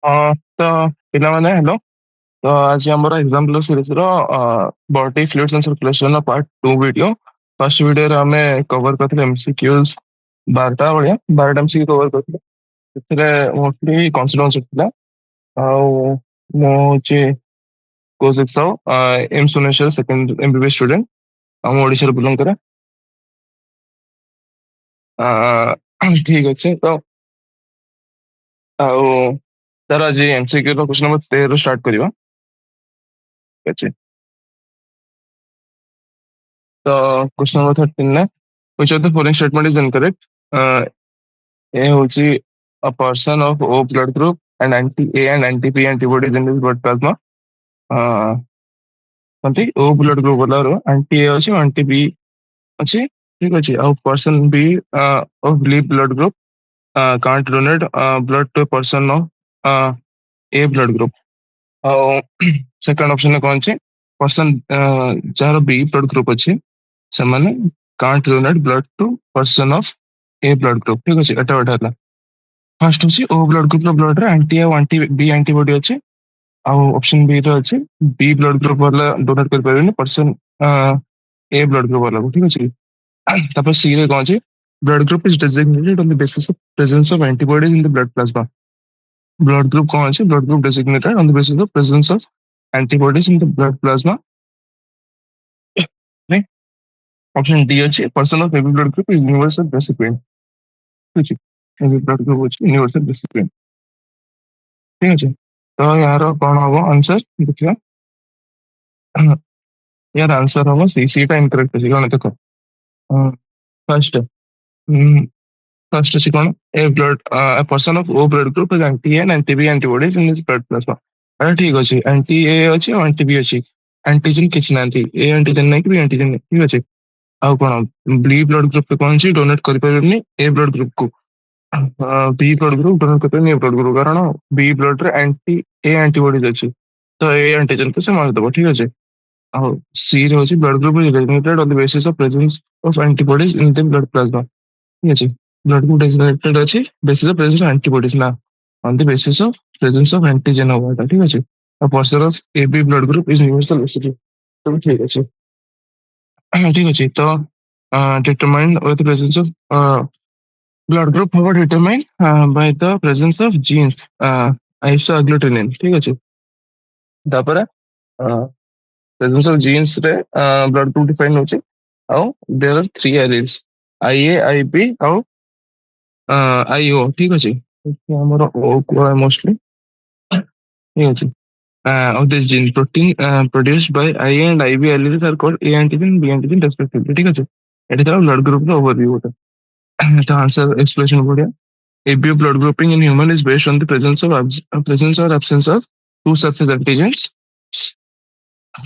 ତ ପିଲାମାନେ ହ୍ୟାଲୋ। ତ ଆଜି ଆମର ଏକ୍ସାମ୍ପଲ ସିରିଜର body fluids and circulation part 2 video. First ଭିଡିଓରେ ଆମେ କଭର କରିଥିଲେ ଏମସିକ୍ୟୁଜ 12ଟା ଏମସିକ୍ୟୁ କଭର କରିଥିଲେ। ସେଥିରେ ମୋଷ୍ଟଲି କନସିଡରେସନ ଥିଲା। ଆଉ ମୁଁ ହଉଛି Kaushik Sahu, AIIMS Bhubaneswar second MBBS student. ଆଉ ମୁଁ ଓଡ଼ିଶାର ବିଲଙ୍ଗ କରେ। ଠିକ ଅଛି। ତ ଆଉ ତାର ଆଜି ଏମସିକ୍ୟୁ ର କ୍ୱେଶ୍ଚନ ନମ୍ବର 13 ରୁ ଷ୍ଟାର୍ଟ କରିବା। ଠିକ ଅଛି। ତ କ୍ୱେଶ୍ଚନ ନମ୍ବର 13 ନା, which of the following statement is incorrect? A ହଉଛି a person of O blood group and anti-A and anti-B antibodies in his blood plasma. କହନ୍ତି O blood group ବାଲାର anti-A ଅଛି, anti-B ଅଛି। ଠିକ ଅଛି। ଆଉ person B of B blood group can't donate blood to a person of A blood group। ଆଉ second ଅପସନରେ କଣ ଅଛି, person ଯାହାର B blood group ଅଛି ସେମାନେ can't donate blood to person of A blood group। ଠିକ ଅଛି, ଏଟା ଗୋଟେ ହେଲା। ଫାର୍ଷ୍ଟ ହଉଛି O blood group ର ବ୍ଲଡ୍ ରେ ଆଣ୍ଟି ଆଉ ଆଣ୍ଟି B ଆଣ୍ଟିବଡି ଅଛି। ଆଉ ଅପସନ B ରେ ଅଛି B blood group ବାଲା ଡୋନେଟ୍ କରିପାରିବେନି ପର୍ସନ A blood group ବାଲାକୁ। ଠିକ ଅଛି। ତାପରେ C ରେ କଣ ଅଛି, blood group is designated on the basis of presence of antibodies in the blood plasma। blood group କଣ ଅଛି, blood group designated on the basis of presence of antibodies in the blood plasma। Option D ଅଛି person of heavy blood group is universal recipient। ଠିକ ଅଛି, heavy blood group ଅଛି universal recipient। ଠିକ ଅଛି। ତ ଏହାର କଣ ହବ ଆନ୍ସର ଦେଖିବା। यार आंसर होगा सी, सी टा इनकरेक्ट ଅଛି କଣ ଦେଖ। ଫାର୍ଷ୍ଟ ଫାର୍ଷ୍ଟ ଅଛି କଣ, ଏ blood a person of O blood group is anti A and anti B antibodies in his blood plasma। ଆରେ ଠିକ ଅଛି, ଆଣ୍ଟି A ଅଛି ଆଉ ଆଣ୍ଟି B ଅଛି। ଆଣ୍ଟିଜେନ କିଛି ନାହାନ୍ତି, ଏ ଆଣ୍ଟିଜେନ ନାହିଁ କି ବି ଆଣ୍ଟିଜେନ ନାହିଁ। ଠିକ ଅଛି। ଆଉ କଣ, B blood group ରେ କଣ ଅଛି, ଡୋନେଟ୍ କରିପାରିବେନି A blood group କୁ। B blood group ଡୋନେଟ୍ କରିପାରିବେନି A blood group, କାରଣ B blood ରେ ଆଣ୍ଟି A antibodies ଅଛି। ତ A antigen କୁ ସେ ମାରିଦବ। ଠିକ ଅଛି। ଆଉ C ରେ ହଉଛି blood group is designated on the basis of presence of antibodies in the blood plasma। ঠিক আছে, blood group designated ଅଛି basis of presence of antibodies না, on the basis of presence of antigen হବ এটা। ঠিক আছে। ଆଉ person of AB blood group is universal recipe। ସବୁ ଠିକ ଅଛି। ଠିକ ଅଛି। ତ determined with the presence of blood group ହବ determined by the presence of genes isoagglutinin। ଠିକ ଅଛି। ତାପରେ presence of genes ରେ blood group define ହଉଛି। ଆଉ there are 3 alleles IA, IB ଆଉ IO। ଠିକ ଅଛି। ଏଠି ଆମର O କୁହା ମୋଷ୍ଟଲି। ଠିକ ଅଛି। of this gene protein produced by IA and IB alleles are called A antigen, B antigen respectively। ঠিক আছে। ଏଠି ତାର blood group ର overview ଗୋଟେ। ତ answer explanation ବଢିଆ। ABO blood grouping in human is based on the presence or absence of two surface antigens,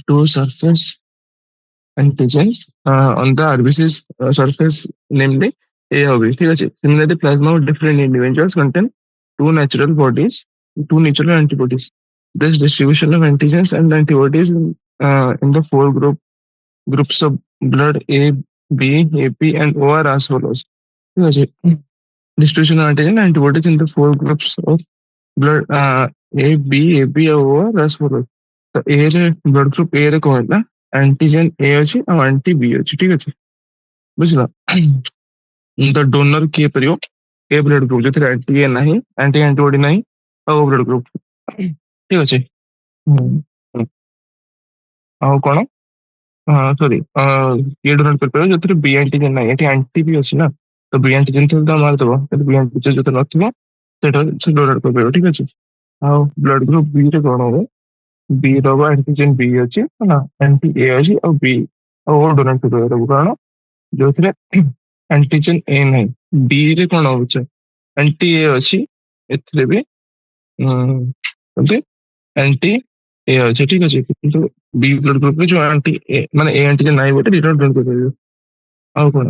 two surface antigens on the RBC's surface, namely A or B। ठीक है। Similarly, plasma of different individuals contain two natural bodies, two natural antibodies। This distribution of antigens and antibodies in the four groups of blood A, B, AP, and O are as follows। ठीक है। Distribution of antigen and antibodies in the four groups of blood A, B, AB, और O are as follows। तो A रे blood group A रे कौन है, antigen ए अच्छी और एंटी बी अच्छी। ठीक अच्छे, बुझला। तो डोनर किए परियो ए ब्लड ग्रुप जो एंटी ए नहीं, एंटी एंटीबॉडी नहीं, और ओ ब्लड ग्रुप। ठीक अच्छे। ଆଉ କଣ, ସରି କିଏ ଡୋନେଟ୍ କରିପାରିବ ଯୋଉଥିରେ ବି ଆଣ୍ଟିଜେନ୍ ନାହିଁ। ଏଠି ଆଣ୍ଟି ବି ଅଛି ନା, ତ ବି ଆଣ୍ଟିଜେନ୍ ଥିଲେ ତ ମାରିଦେବ, କିନ୍ତୁ ବି ଆଣ୍ଟିଜେନ୍ ଯୋଉଥିରେ ନଥିବ ସେଇଟା ସେ ଡୋନେଟ୍ କରିପାରିବ। ଠିକ ଅଛି। ଆଉ ବ୍ଲଡ ଗ୍ରୁପ ବି ରେ କଣ ହବ, ବି ର ଆଣ୍ଟିଜେନ୍ ବି ଅଛି ନା, ଆଣ୍ଟି ଏ ଅଛି ଆଉ ବି ଆଉ ଓ ଡୋନେଟ୍ କରିପାରିବ, କାରଣ ଯୋଉଥିରେ ଆଣ୍ଟିଜେନ୍ ଏ ନାହିଁ। ବି ରେ କଣ ହଉଛି, ଆଣ୍ଟି ଏ ଅଛି, ଏଥିରେ ବି ଆଣ୍ଟି ଏ ଅଛି। ଠିକ ଅଛି। କିନ୍ତୁ ବି ବ୍ଲଡ ଗ୍ରୁପରେ ଯୋଉ ଆଣ୍ଟି ଏ ମାନେ ଏ ଆଣ୍ଟିଜେନ୍ ନାହିଁ ବୋଲି ଦୁଇଟା ଡୋନେଟ୍ କରିପାରିବ। ଆଉ କଣ,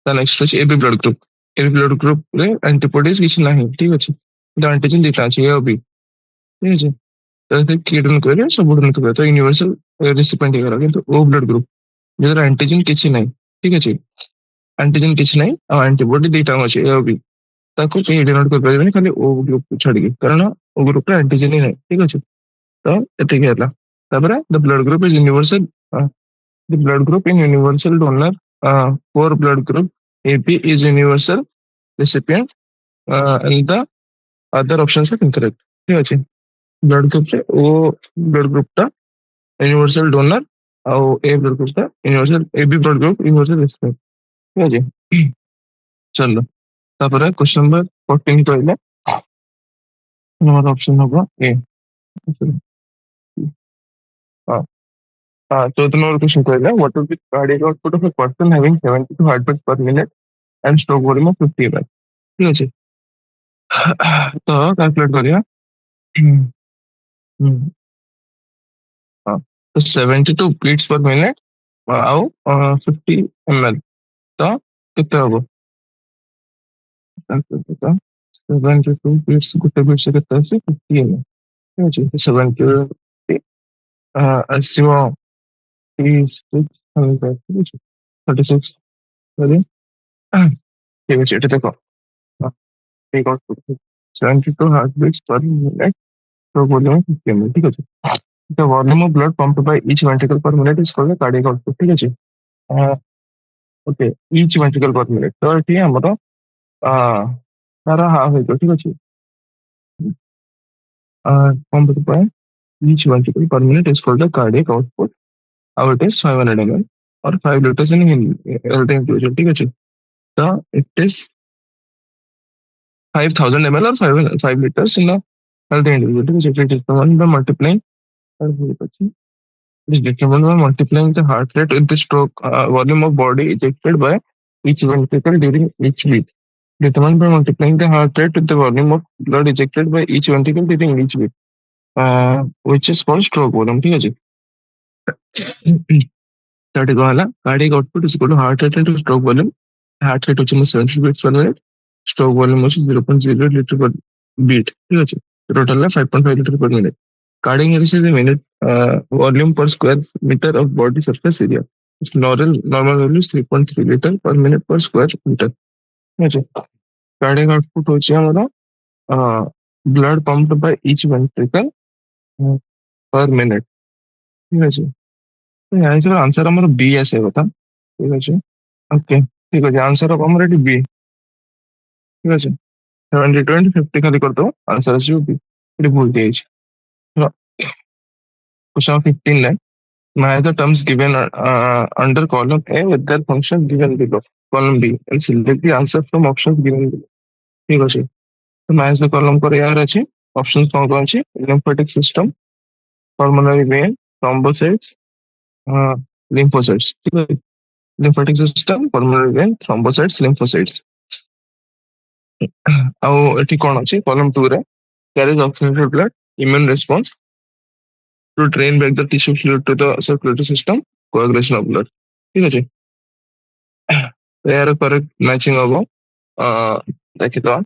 ତା ନେକ୍ସଟ ଅଛି এবି ବ୍ଲଡ ଗ୍ରୁପ। এবି ବ୍ଲଡ ଗ୍ରୁପରେ ଆଣ୍ଟିବଡିଜ କିଛି ନାହିଁ। ଠିକ ଅଛି। କିନ୍ତୁ ଆଣ୍ଟିଜେନ୍ ଦିଟା ଅଛି, ଏ ଆଉ ବି। ଠିକ ଅଛି। ତ କିଏ ଡୋନେଟ୍ କରିବେ, ସବୁ ଡୋନେଟ୍ କରିବେ, ତ ୟୁନିଭର୍ସାଲ ରେସିପିଏଣ୍ଟ ହେଇଗଲା। କିନ୍ତୁ ଓ ବ୍ଲଡ ଗ୍ରୁପ ଯୋଉଥିରେ ଆଣ୍ଟିଜେନ୍ କିଛି ନାହିଁ। ଠିକ ଅଛି। ଆଣ୍ଟିଜେନ୍ କିଛି ନାହିଁ ଆଉ ଆଣ୍ଟିବଡି ଦିଟା ଅଛି, ଏ ଆଉ ବି। ତାକୁ କେହି ଡିନୋଟ୍ କରିପାରିବେନି ଖାଲି ଓ ଗ୍ରୁପ ଛାଡିକି, କାରଣ ଓ ଗ୍ରୁପରେ ଆଣ୍ଟିଜେନ ହିଁ ନାହିଁ। ଠିକ ଅଛି, ତ ଏତିକି ହେଲା। ତାପରେ the blood group is universal, the blood group in universal donor for blood group AB is universal recipient and the other options are incorrect। ଠିକ ଅଛି, ବ୍ଲଡ ଗ୍ରୁପରେ ଓ ବ୍ଲଡ ଗ୍ରୁପ ଟା ୟୁନିଭର୍ସାଲ ଡୋନର ଆଉ ଏ ବ୍ଲଡ ଗ୍ରୁପ ଟା universal, AB blood group universal recipient. ଠିକ ଅଛି, ଚାଲ ତାପରେ କ୍ୱେଶ୍ଚନ ନମ୍ବର 14 କହିଲେ ଆମର ଅପସନ ହବ ଏ। ହଁ, 14 number question କହିଲା what will be cardiac output of a person having 72 heartbeats per minute and stroke volume of 50 ml। ଠିକ ଅଛି, ତ କାଲକୁଲେଟ କରିବା। ହୁଁ, ହୁଁ, ହଁ, ତ 72 beats per minute ଆଉ 50 ml, ତ କେତେ ହବ? 72 beats, ଗୋଟେ beats କେତେ ଅଛି? 50 ml। ଠିକ ଅଛି, 70 ଆସିବ 36, 36 ସରି। ଠିକ ଅଛି, ଏଠି ଦେଖ take output 72 heartbeats per minute, so volume 50 ml। ঠিক আছে, the volume of blood pumped by each ventricle per minute is called the cardiac output। ঠিক আছে, ওকে, each ventricle per minute, তো এটি ଆମର ତାର ହାଫ୍ ହେଇଯିବ। ଠିକ ଅଛି, pumped by each ventricle per minute is called the cardiac output, ଆଉ it is 500 ml or 5 liters in healthy individual। ঠিক আছে, ତ it is 5000 ml or 5 liters in a healthy individual। ठीक আছে, it is determined by multiplying, it is determined by multiplying the heart rate with the stroke volume of body ejected by each ventricle during each beat। Determined by multiplying the heart rate with the volume of blood ejected by each ventricle during each beat, which is called stroke volume। ठीक है जी, तो ଏଠି କଣ ହେଲା? Cardiac output is equal to heart rate into stroke volume। Heart rate ହଉଛି 70 beats per minute, stroke volume ହଉଛି 0.08 liter per beat। ঠিক আছে, total ହେଲା 5.5 liter per minute। Cardiac arrest is a minute volume per square meter of body surface area। Its normal value is 3.3 liter per minute per square meter। ঠিক আছে, cardiac output হচ্ছে ଆମର blood pumped by each ventricle per minute। ঠিক আছে, ତ ଜାଣିଛ answer ଆମର B ଆସିବା କଥା। ଠିକ ଅଛି, ଓକେ, ଠିକ ଅଛି, ଆନ୍ସର ହବ ଆମର ଏଠି B। ଠିକ ଅଛି, 70 20 50 ଖାଲି କରିଦବ, ଆନ୍ସର ଆସିବ B। ଏଠି ଭୁଲ ଦିଆଯାଇଛି। Question 15 है, match the terms given under column A with their function given below column B and select the answer from options given below। ठीक ଅଛି, तो match the column पर यार ଅଛି options कौन कौन ଅଛି? lymphatic system, pulmonary vein, thrombocytes, lymphocytes। ठीक है, lymphatic system, pulmonary vein, thrombocytes, lymphocytes। ଆଉ ଏଠି କଣ ଅଛି? column 2 ରେ carries oxygenated blood, immune response to drain back the tissue fluid to the circulatory system, coagulation of blood। ঠিক আছে, ଏହାର କରେକ୍ଟ ମ୍ୟାଚିଂ ହବ। ଦେଖିଦବା,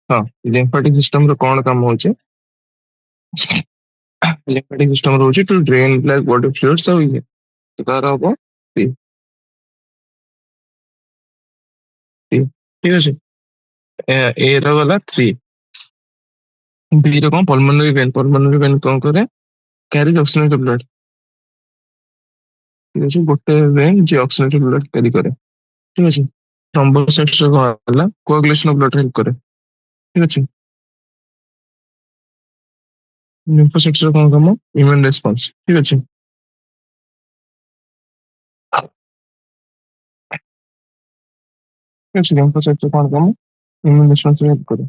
ହଁ, lymphatic system ର କଣ କାମ ହଉଛି? lymphatic system ରହୁଛି to drain black body fluids ଆଉ ଇଏ, ତ ତାର ହବ C। ଠିକ ଅଛି, A ର ଗଲା 3। B ର କଣ? pulmonary vein, pulmonary vein କଣ କରେ? carries oxygenated blood। ଠିକ ଅଛି, ଗୋଟେ vein ଯିଏ oxygenated blood carry କରେ। ଠିକ ଅଛି, thrombocytes ର କଣ ହେଲା? coagulation of blood help କରେ। ଠିକ ଅଛି, lymphocytes ର କଣ କାମ? immune response। ଠିକ ଅଛି, ଠିକ ଅଛି, lymphocytes ର କଣ କାମ? immune response help କରେ।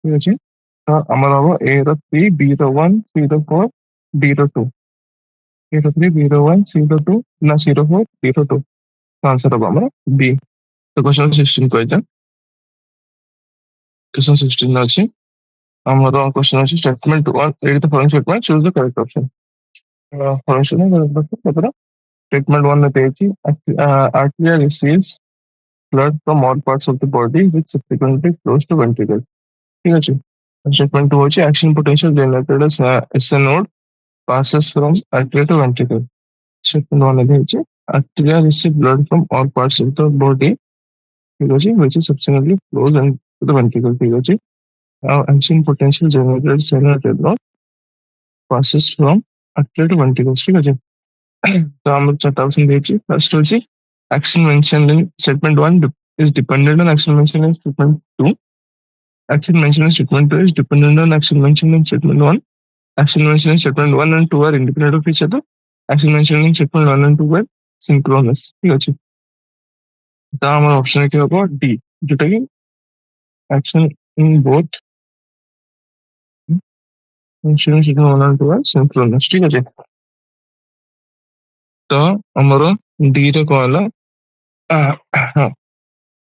ଠିକ ଅଛି, ତ ଆମର ହବ A ର 3, B ର 1, C ର 4, D ର 2। A ର 3, B ର 1, C ର 2, ନା C ର 4, D ର 2। आंसर होगा हमारा B। तो क्वेश्चन 16 कहते हैं, क्वेश्चन 16 अच्छी हमारा क्वेश्चन अच्छी statement 1 read the following statement, choose the correct option। following statement statement 1 में देखिए, artery receives blood from all parts of the body which subsequently flows to ventricle। ठीक है जी, statement 2 होची action potential generated as a node passes from artery to ventricle। statement 1 में देखिए arteria receive blood from all parts of the body, ठीक ଅଛି, which is subsequently flows into the ventricle, ठीक ଅଛି। ଆଉ action potential generated generated blood passes from artery to ventricles, ठीक ଅଛି। तो ଆମର ଚାରିଟା ଅପସନ ଦେଇଛି। ଫାର୍ଷ୍ଟ ହଉଛି action mentioned in statement 1 is dependent on action mentioned in statement 2. Action mentioned in statement 2 is dependent on action mentioned in statement 1. Action mentioned in statement 1 and 2 are independent of each other. Action mentioned in statement 1 and 2 were synchronous, ঠিক ଅଛି। ତ ଆମର option ଏଠି ହବ D, ଯୋଉଟା କି action in both mentioned in statement 1 and 2 are synchronous, ଠିକ ଅଛି। ତ ଆମର ଡି ରେ କଣ ହେଲା, ହଁ,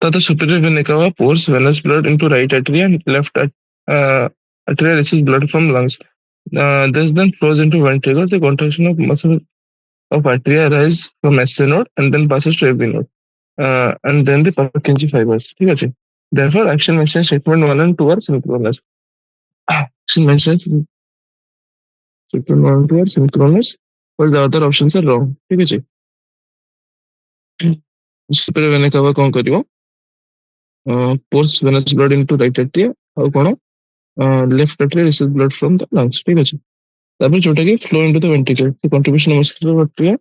the superior vena cava pours venous blood into right atria and left atria receives blood from lungs. This then flows into ventricle. The contraction of muscle of atria arises from SA node and then passes to AV node. And then the Purkinje fibers. ठीक है जी? Therefore, action mentioned statement 1 and 2 are synchronous. Action mentioned statement 1 and 2 are synchronous, but the other options are wrong. ठीक है जी? superior vena cava कौन करियो? Pours venous blood into right atria और कौन left atria receives blood from the lungs, ठीक है। তারপরে যেটাকে flow into the ventricle, the contribution of muscular atria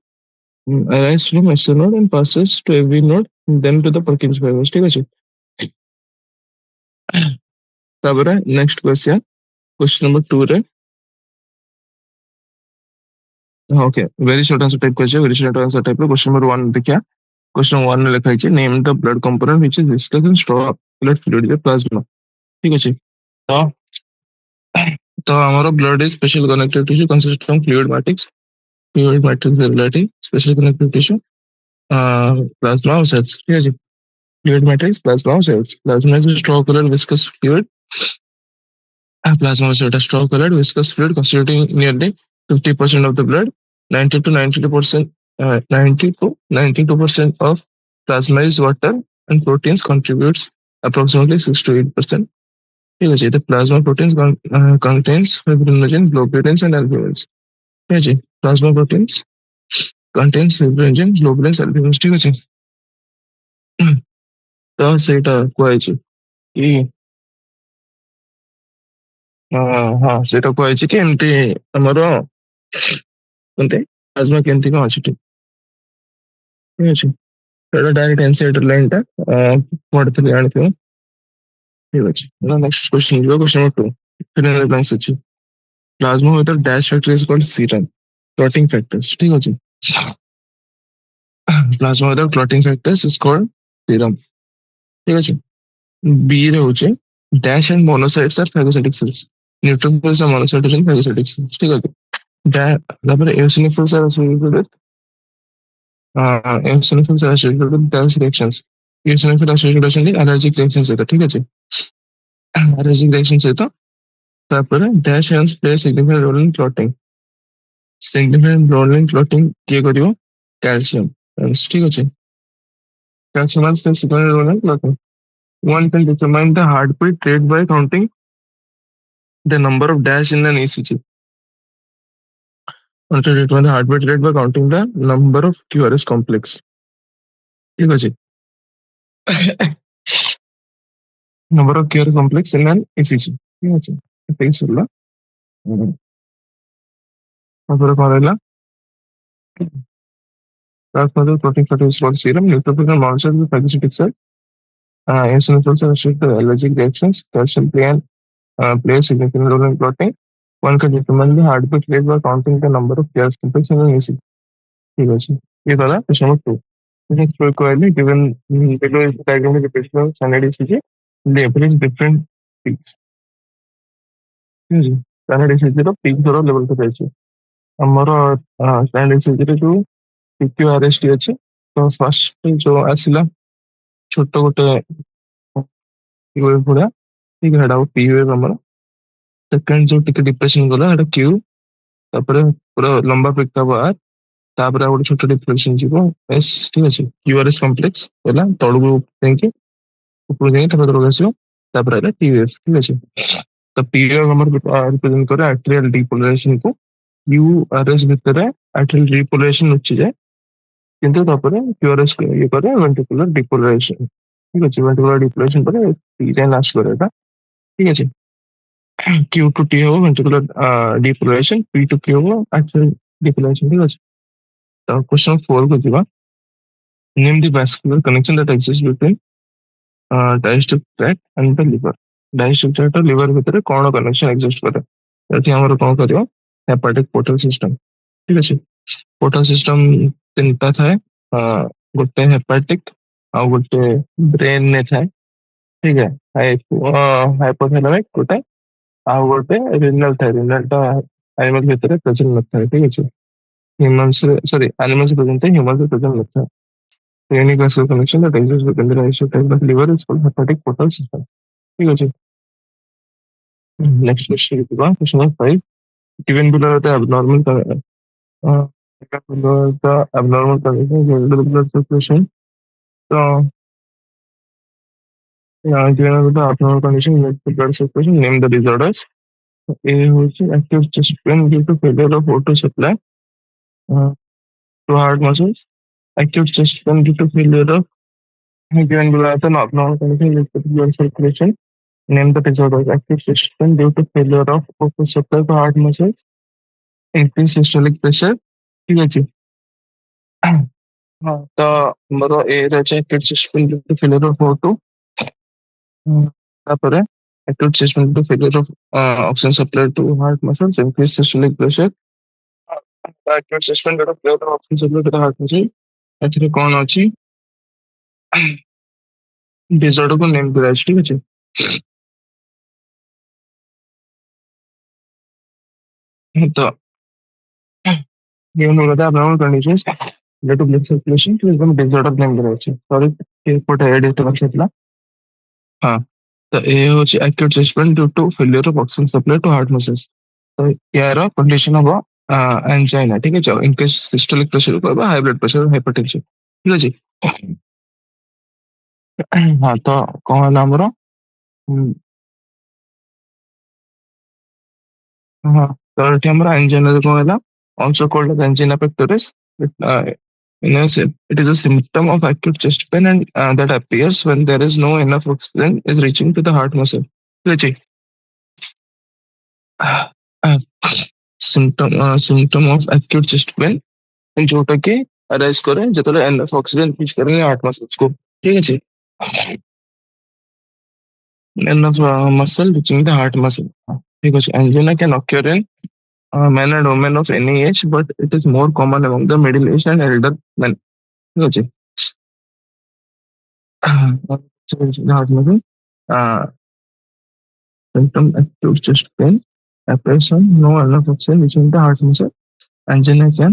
arise from SA node and passes to AV node and then to the Purkinje fibers, ঠিক আছে। তারপরে next question number 2 रे, okay, very short answer type question, very short answer type question number 1 देखिए। question number 1 में लिखा है name the blood component which is viscous and straw blood fluid the plasma, ठीक है। तो तो हमारा blood is special connective tissue consisting from fluid matrix relating special connective tissue plasma और cells, ठीक है जी। fluid matrix plasma और cells, plasma is a straw colored viscous fluid, plasma is a straw colored viscous fluid constituting nearly 50% of the blood. 90 to 92% 90 to 92% of plasma is water and proteins contributes approximately 6 to 8%. ठीक है जी। The plasma proteins contains fibrinogen, globulins and albumins, ठीक है जी। plasma proteins contains fibrinogen, globulins, albumins, ठीक है जी। ତ ସେଇଟା କୁହାଯାଇଛି କି ହଁ ସେଇଟା କୁହାଯାଇଛି କି ଏମିତି ଆମର କେମିତି ପ୍ଲାଜମା କେମିତି କଣ ଅଛି, ଠିକ ଅଛି। ସେଇଟା ଡାଇରେକ୍ଟ ଏନସିଇଆରଟି ଲାଇନଟା ପଢିଥିଲି ଜାଣିଥିବ, ଠିକ ଅଛି। ନେକ୍ସଟ କ୍ୱେଶ୍ଚନ ଯିବା, କ୍ୱେଶ୍ଚନ ନମ୍ବର 2 ଫିନାଇଲ ବ୍ଲାଙ୍କ୍ସ ଅଛି। Plasma with dash factor is called serum clotting factors, ଠିକ ଅଛି। Plasma with clotting factors is called serum, ଠିକ ଅଛି। B ରେ ହଉଛି dash and monocytes are phagocytic cells, neutrophils are monocytes and phagocytic cells, ଠିକ ଅଛି। ତାପରେ eosinophils are associated with eosinophils are associated with Dell's reactions, eosinophil associated ଅଛନ୍ତି allergic reaction ସହିତ, ଠିକ ଅଛି। allergic reaction ସହିତ ତାପରେ dash ions play a significant role in clotting, significant role in clotting କିଏ କରିବ, calcium ions, ଠିକ ଅଛି। calcium ions play a significant role in clotting. One can determine the heartbeat rate by counting the number of dash in an ECG. One can determine the heartbeat rate by counting the number of QRS complex, ठीक ଅଛି। number of QRS complex in an ECG, ଠିକ ଅଛି। ଏତିକି ସରିଲା। ତାପରେ କଣ ରହିଲା, ତାପରେ protein factor is called serum, neutrophils and monocytes with phagocytic cells, eosinophils are associated with allergic reactions, calcium play a significant role in clotting. One can determine the heartbeat rate by counting the number of QRS complex in an ECG, ठीक ଅଛି। ये था question number 2. Next requirement given below is the diagram representation of standard ECG, the average different peaks, ठीक ଅଛି। standard ECG ର peak ଧର level କେତେ ଅଛି, ଆମର standard ECG ରେ ଯୋଉ PQRST ଅଛି, ତ ଫାର୍ଷ୍ଟ ଯୋଉ ଆସିଲା ଛୋଟ ଗୋଟେ ୱେଭ୍ ଭଳିଆ, ଠିକ ସେଟା ହବ P ୱେଭ୍ ଆମର। ସେକେଣ୍ଡ ଯୋଉ ଟିକେ ଡିପ୍ରେସନ ଗଲା ସେଟା Q, ତାପରେ ପୁରା ଲମ୍ବା ପିକ୍ ହବ R, ତାପରେ ଆଉ ଗୋଟେ ଛୋଟ ଡିପ୍ରେସନ ଯିବ S, ଠିକ ଅଛି। QRS କମ୍ପ୍ଲେକ୍ସ ହେଲା ତଳକୁ ଯାଇକି ଉପରକୁ ଯାଇକି ତାପରେ ତଳକୁ ଆସିବ, ତାପରେ ହେଲା T ୱେଭ୍, ଠିକ ଅଛି। ତ P ୱେଭ୍ ଆମର ରିପ୍ରେଜେଣ୍ଟ କରେ ଆର୍ଟେରିଆଲ ଡିପୋଲାରାଇଜେସନ କୁ, QRS ଭିତରେ ଆର୍ଟେରିଆଲ ରିପୋଲାରାଇଜେସନ ଲୁଚିଯାଏ, କିନ୍ତୁ ତାପରେ QRS ଇଏ କରେ ventricular depolarization। ଠିକ ଅଛି, ventricular depolarization ପରେ T ଯାଏ ଲାଷ୍ଟ କରେ ଏଟା। ଠିକ ଅଛି, Q to T ହବ ventricular depolarization, P to Q ହବ axial depolarization। ଠିକ ଅଛି, ତ question 4 କୁ ଯିବା। Name the vascular connection that exists between digestive tract and the liver। digestive tract और liver ଭିତରେ କଣ connection exist କରେ? ଏଠି ଆମର କଣ କରିବ, hepatic portal system। ଠିକ ଅଛି, portal system ତିନିଟା ଥାଏ, ଗୋଟେ hepatic ଆଉ ଗୋଟେ brain ରେ ଥାଏ। ठीक है, ହାଇପୋଥାଲାମିକ ଗୋଟେ ଆଉ ଗୋଟେ ରିନାଲ ଥାଏ। ରିନାଲ ଟା ଆନିମାଲ ଭିତରେ ପ୍ରେଜେଣ୍ଟ ନଥାଏ। ଠିକ ଅଛି, ହ୍ୟୁମାନ୍ସ ରେ ସରି ଆନିମାଲ୍ସ ପ୍ରେଜେଣ୍ଟ ଥାଏ, ହ୍ୟୁମାନ୍ସ ରେ ପ୍ରେଜେଣ୍ଟ ନଥାଏ। Unique vascular connection that exists within the digestive tract of liver is called hepatic portal system। ठीक ଅଛି, next question ଯିବା, question number 5। given below the abnormal the abnormal condition in the blood circulation। तो given the abnormal condition in the blood circulation, name the disorders। A হচ্ছে acute chest pain due to failure of O2 supply uh, to heart muscles। acute chest pain due to failure of given below the abnormal condition in the blood circulation, name the disorders। acute chest pain due to failure of O2 supply to heart muscles, increased systolic pressure। ठीक ଅଛି, ହଁ ତ ଆମର ଏ ରହିଛି acute chest pain due to failure of O2। ତାପରେ acute chest pain due to failure of oxygen supply to heart muscles, increased systolic pressure। acute chest pain due to failure of oxygen supply to the heart muscle। ଏଥିରେ କଣ ଅଛି, disorder को name କରାଯାଇଛି। ଠିକ ଅଛି, ତ given below the abnormal conditions related to blood circulation to एकदम disorder name କରାଯାଇଛି। sorry ଏପଟେ edit ଥିଲା। हाँ, ତ ଏ ହଉଛି acute chest pain due to failure of oxygen supply to heart muscles। ତ ୟାର condition ହବ angina। ଠିକ ଅଛି, increase systolic pressure କହିବା, high blood pressure, hypertension। ଠିକ ଅଛି, ହଁ ତ କଣ ହେଲା ଆମର, ହଁ ତ ଏଠି ଆମର angina ରେ କଣ ହେଲା, also called as angina pectoris। it, uh, it is a symptom of acute chest pain and that appears when there is no enough oxygen is reaching to the heart muscle। ଠିକ ଅଛି, symptom of acute chest pain ଯୋଉଟା କି arise କରେ ଯେତେବେଳେ enough oxygen reach କରେନି heart muscles को। ଠିକ ଅଛି, enough muscle reaching the heart muscle। ଠିକ ଅଛି, angina can occur in men and women of any age but it is more common among the middle aged and elder men। ଠିକ ଅଛି, heart muscle symptom acute chest pain appears when no enough oxygen reaching the heart muscle। angina can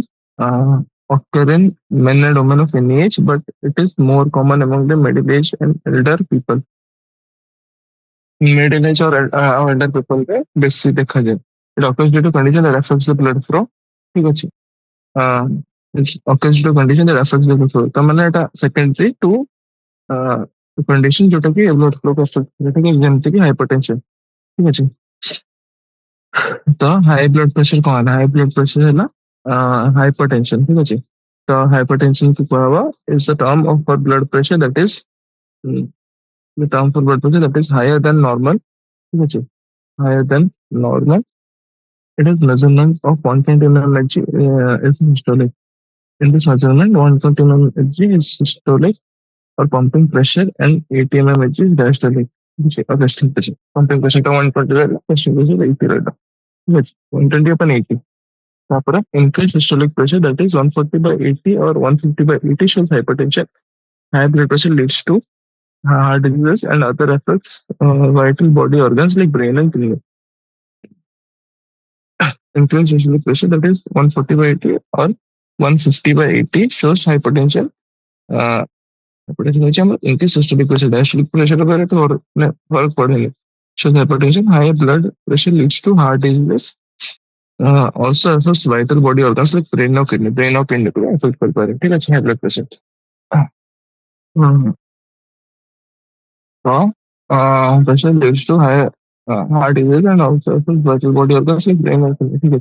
occur in men and women of any age but it is more common among the middle aged and elder people। Middle age और Elder people पे बेसी देखा जाए। It occurs due to condition that affects the blood flow। ठीक ଅଛି, it occurs due to condition that affects the blood flow। ତ ମାନେ ଏଟା secondary to condition ଯୋଉଟା କି blood flow କୁ affect କରେ। ଠିକ ଅଛି, ଯେମିତି କି hypertension। ଠିକ ଅଛି, ତ ହାଇ ବ୍ଲଡ ପ୍ରେସର କଣ ହେଲା, ହାଇ ବ୍ଲଡ ପ୍ରେସର ହେଲା hypertension। ଠିକ ଅଛି, ତ hypertension କୁ କୁହାହବ is a term of for blood pressure that is the term for blood pressure that is higher than normal। ठीक ଅଛି, higher than normal। It is measurement of 120 mmHg is systolic। In this measurement, 120 mmHg is systolic or pumping pressure and 80 mmHg is diastolic। ठीक है, और resting pressure, pumping pressure का 120 रहेगा, resting pressure 80 रहेगा। ठीक है, 120 upon 80। तापर increased systolic pressure that is 140 by 80 or 150 by 80 shows hypertension। High blood pressure leads to heart disease and other effects vital body organs like brain and kidney। Increased systolic pressure that is 140 by 80 or 150 by 80 shows hypertension। hypertension होची हमर increased systolic pressure, diastolic pressure पर तो और ने फर्क पड़ेगा। shows hypertension। high blood pressure leads to heart disease also affects vital body organs like brain और kidney। brain और kidney को affect कर पा रहे। ठीक है, high blood pressure। So, pressure leads to high heart disease and also affects vital body organs like brain and kidney। ठीक है,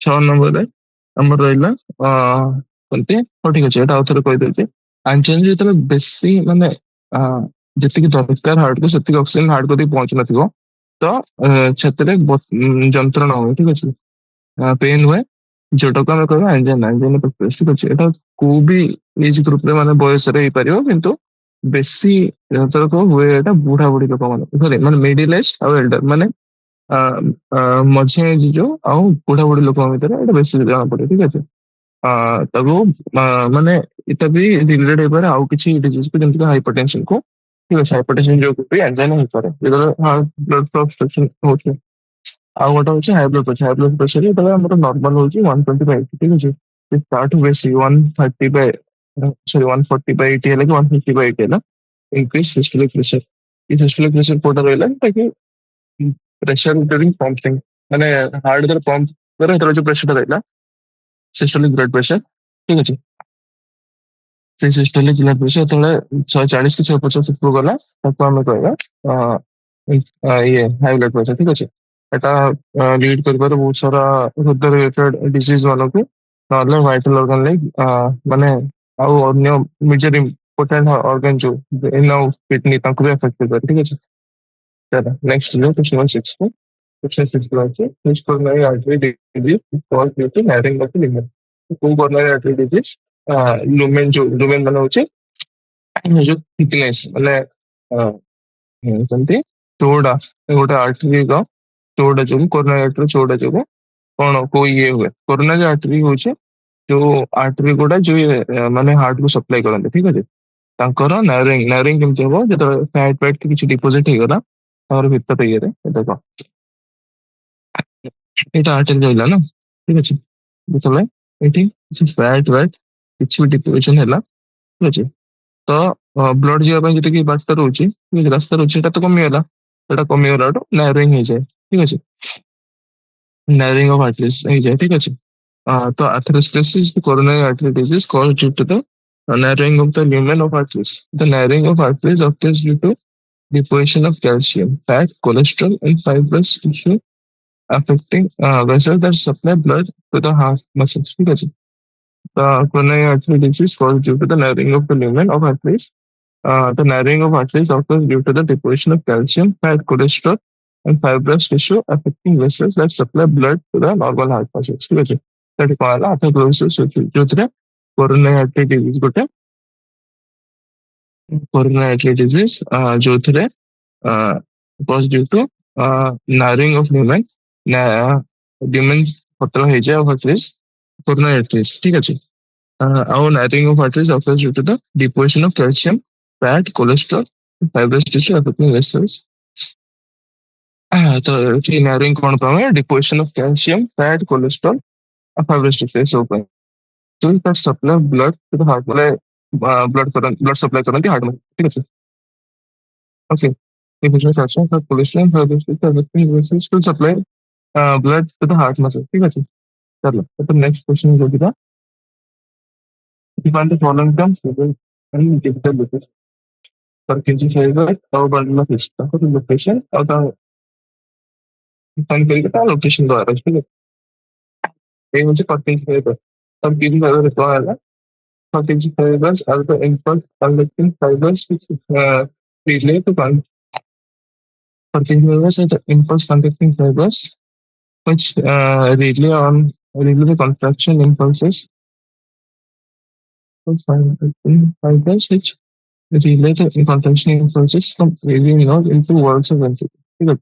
6 नंबर है ଆମର ରହିଲା କେମିତି ହଉ ଠିକ ଅଛି ଏଇଟା ଆଉ ଥରେ କହିଦେଉଛି। ଆଞ୍ଚେନ୍ ଯେତେବେଳେ ବେଶୀ ମାନେ ଅ, ଯେତିକି ଦରକାର ହାର୍ଟକୁ ସେତିକି ଅକ୍ସିଜେନ ହାର୍ଟ କତିକି ପହଞ୍ଚି ନଥିବ ତ ଛାତିରେ ଯନ୍ତ୍ରଣା ହୁଏ ଠିକ ଅଛି, ପେନ୍ ହୁଏ, ଯୋଉଟାକୁ ଆମେ କହିବା ଆଞ୍ଜାଇନା ଆଞ୍ଜାଇନା ପେକ୍ଟୋରିସ୍ ଠିକ ଅଛି। ଏଇଟା କୋଉ ବି ଏଜ ଗ୍ରୁପରେ ମାନେ ବୟସରେ ହେଇପାରିବ କିନ୍ତୁ ବେଶୀ ଯେତେବେଳେ ହୁଏ ଏଇଟା ବୁଢା ବୁଢୀ ଲୋକମାନେ ସରି ମାନେ ମିଡିଲ ଏଜ ଆଉ ଏଲ୍ଡର ମାନେ ଆ, ଆ, ମଝି ଏଜ ଯୋଉ ଆଉ ବୁଢା ବୁଢୀ ଲୋକଙ୍କ ଭିତରେ ଏଇଟା ବେଶୀ ଜଣା ପଡେ ଠିକ ଅଛି। ତାକୁ ମାନେ ଏଟା ବି ରିଲେଟେଡ ହେଇପାରେ ଆଉ କିଛି ଡିଜିଜ କୁ ଯେମିତି ହାଇପରଟେନସନ କୁ ଠିକ ଅଛି, ହାଇପରଟେନସନ ଯୋଗୁ ବି ଆଞ୍ଜାଇନା ହେଇପାରେ ଯେତେବେଳେ ବ୍ଲଡ ଫ୍ଲୋ ଅବଷ୍ଟ୍ରକ୍ସନ ହଉଛି। ଆଉ ଗୋଟେ ହଉଛି high blood pressure, high blood pressure ଯେତେବେଳେ ଆମର ନର୍ମାଲ ହଉଛି 125 ଠିକ ଅଛି, ତାଠୁ ବେଶୀ 130 ବାଇ ସରି 140/80 ହେଲା କି 150/80 ହେଲା increase systolic pressure। ये सिस्टोलिक प्रेशर कोटा ରହିଲା ତାକି ପ୍ରେସର ଡ୍ୟୁରିଂ ପମ୍ପିଂ ମାନେ ହାର୍ଟ ଯେତେବେଳେ ପମ୍ପ କରେ ସେତେବେଳେ ଯୋଉ ପ୍ରେସରଟା ରହିଲା ସିଷ୍ଟୋଲିକ ବ୍ଲଡ ପ୍ରେସର ଠିକ ଅଛି। ସେଇ ସିଷ୍ଟୋଲିକ ବ୍ଲଡ ପ୍ରେସର ଯେତେବେଳେ 140 କି 150 ଉପରକୁ ଗଲା ତାକୁ ଆମେ କହିବା ଅ, ଇଏ ହାଇ ବ୍ଲଡ ପ୍ରେସର ଠିକ ଅଛି। ଏଟା ଲିଡ୍ କରିପାରେ ବହୁତ ସାରା ହୃଦୟ ରିଲେଟେଡ ଡିଜିଜ ମାନଙ୍କୁ, ନହେଲେ ଭାଇଟାଲ ଅର୍ଗାନ ଲାଇକ ମାନେ ଆଉ ଅନ୍ୟ ମେଜର ଇମ୍ପୋର୍ଟାଣ୍ଟ ଅର୍ଗାନ ଯୋଉ ବ୍ରେନ୍ ଆଉ କିଡନୀ ତାଙ୍କୁ ବି ଆଫେକ୍ଟ କରିପାରେ ଠିକ ଅଛି। चलो नेक्स्ट जो क्वेश्चन 6 ଅଛି which coronary artery disease is caused due to narrowing of the lumen। କୋଉ coronary artery disease lumen ଯୋଉ lumen ମାନେ ହଉଛି ଯୋଉ thickness ମାନେ ଯେମିତି ଚଉଡା ଗୋଟେ ଆର୍ଟେରୀର ଚଉଡା ଯୋଗୁ coronary artery ଚଉଡା ଯୋଗୁ କଣ କୋଉ ଇଏ ହୁଏ। coronary artery ହଉଛି ଯୋଉ ଆର୍ଟେରୀ ଗୁଡା ଯୋଉ ମାନେ ହାର୍ଟ କୁ ସପ୍ଲାଇ କରନ୍ତି ଠିକ ଅଛି। ତାଙ୍କର ନାରୋଇଂ ନାରୋଇଂ କେମିତି ହବ ଯେତେବେଳେ ଫ୍ୟାଟ ଫ୍ୟାଟ କିଛି ଡିପୋଜିଟ ହେଇଗଲା ତାଙ୍କର ଭିତର ଇଏରେ ଏଟା କଣ ଏଇଟା ଆର୍ଟେରୀ ରହିଲା ନା ଠିକ ଅଛି। ଯେତେବେଳେ ଏଠି କିଛି ଫ୍ୟାଟ ଫ୍ୟାଟ କିଛି ବି ଡିପୋଜିସନ ହେଲା ଠିକ ଅଛି, ତ ବ୍ଲଡ ଯିବା ପାଇଁ ଯେତିକି ବାଟ ରହୁଛି ଠିକ ଅଛି, ରାସ୍ତା ରହୁଛି ସେଟା ତ କମିଗଲା, ସେଟା କମିଗଲାଠୁ ନାରୋଇଂ ହେଇଯାଏ ଠିକ ଅଛି। narrowing of arteries ହେଇଯାଏ ଠିକ ଅଛି। ତ atherosclerosis is the coronary artery disease caused due to the narrowing of the lumen of arteries। The narrowing of arteries occurs due to deposition of calcium, fat, cholesterol, and fibrous tissue affecting vessels that supply blood to the heart muscles ठीक है। The coronary artery disease caused due to the narrowing of the lumen of arteries। The narrowing of arteries occurs due to the deposition of calcium, fat, cholesterol, and fibrous tissue affecting vessels that supply blood to the normal heart muscles ठीक है। ସେଠି କଣ ହେଲା atherosclerosis ଯୋଉଥିରେ coronary artery disease ଗୋଟେ coronary artery disease ଯୋଉଥିରେ was due to narrowing of lumen lumen ପତଳା ହେଇଯାଏ of arteries coronary arteries ଠିକ ଅଛି। Our narrowing of arteries occurs due to the deposition of calcium, fat, cholesterol, fibrous tissue affecting vessels। ତ ଏଠି narrowing କଣ ପାଇଁ deposition of calcium, fat, cholesterol ଆଉ fibrous tissue ଏସବୁ ପାଇଁ। So that supply blood to the heart ମାନେ blood supply କରନ୍ତି heart में ଠିକ ଅଛି। Okay, deposition of calcium, fat, cholesterol, fibrous tissue affecting vessels to supply blood to the heart muscle ठीक ଅଛି। चलो तो नेक्स्ट क्वेश्चन जो दिखा define the following terms and digital location for Kinji fiber ଆଉ bundle of fish ତାଙ୍କର location ଆଉ ତା define କରିକି ତା location ଦ୍ୱାରା ଠିକ ଅଛି। ଏଇ ହଉଛି Kinji fiber। अब Kinji fiber କଣ ହେଲା Kinji fibers are the impulse conducting fibers which relay to Kinji fibers are the impulse conducting fibers which relay the contraction impulses fibers which relay the contraction impulses from AV node into walls of ventricle ठीक है।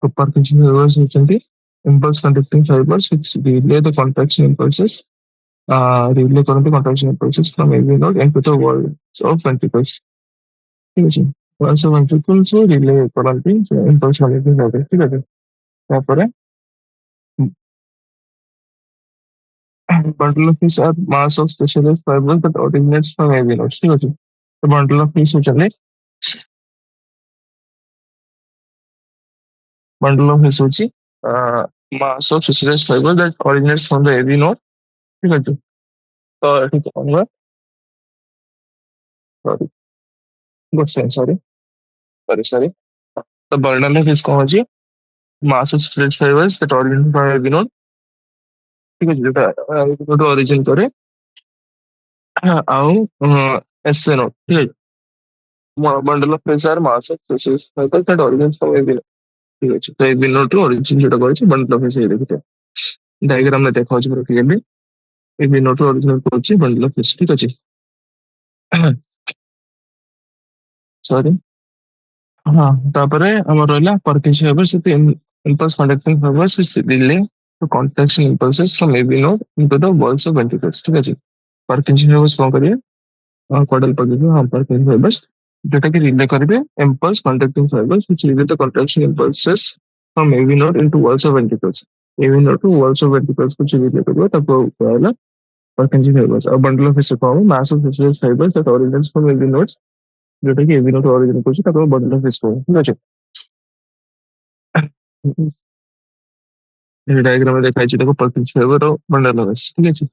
तो Parkinson fibers होती impulse conducting fibers which relay the contraction impulses relay current contraction impulses from AV node into the walls of ventricles ठीक है। walls of ventricles relay current impulse conducting fibers ठीक है। ତାପରେ bundle of fish are mass of specialized fibers that originates from AV nodes ठीक है। तो bundle of fish होते bundle of fish होची mass of specialized fiber that originates from the AV node ठीक है। तो एठी कौन हुआ sorry good sense sorry sorry sorry. तो bundle of fish कौन होची mass of specialized fibers that originate from AV node ঠিক আছে যেটা ଗୋଟେ ଅରିଜିନ୍ କରେ ଆଉ ଏସଏ ନୋଟ୍ ଠିକ ଅଛି bundle of His or mass of His ସହିତ that origins from a bin ଠିକ ଅଛି ତ ଏ ବିନୋଟ ରୁ ଅରିଜିନ୍ ଯୋଉଟା କରିଛି ବଣ୍ଡଲ ଅଫ ଫେସ୍ ଦେଖିତେ ଡାଇଗ୍ରାମ ରେ ଦେଖାଉଛି ପୁରା କ୍ଲିୟରଲି ଏ ବିନୋଟ ରୁ ଅରିଜିନାଲ କରୁଛି ବଣ୍ଡଲ ଅଫ ଫେସ୍ ଠିକ ଅଛି ସରି ହଁ ତାପରେ ଆମର ରହିଲା ପରକିନ୍ସ fibres impulse conducting fibers which relay to contraction impulses from AB node into the walls of ventricles ঠিক আছে ପରକିନ୍ସ ଫାଇବର୍ସ କଣ କରିବେ କ୍ୱାଡାଲ ପକେଇବେ ହଁ ପରକିନ୍ସ ଫାଇବର୍ସ ଯୋଉଟା କି ରିଲେ କରିବେ impulse conducting fibers which relay the contraction impulses from AB node into walls of ventricles AB node to walls of ventricles which relay କରିବ ତାକୁ କୁହାହେଲା ପରକିନ୍ସ ଫାଇବର୍ସ ଆଉ bundle of faces କଣ mass of faces fibers that originates from AB nodes ଯୋଉଟା କି AB node origin କରୁଛି ତାକୁ bundle of faces କହୁ ଠିକ ଅଛି डायग्राम में दिखाई देखो परकिंस फाइबर और बंडल ऑफ ठीक है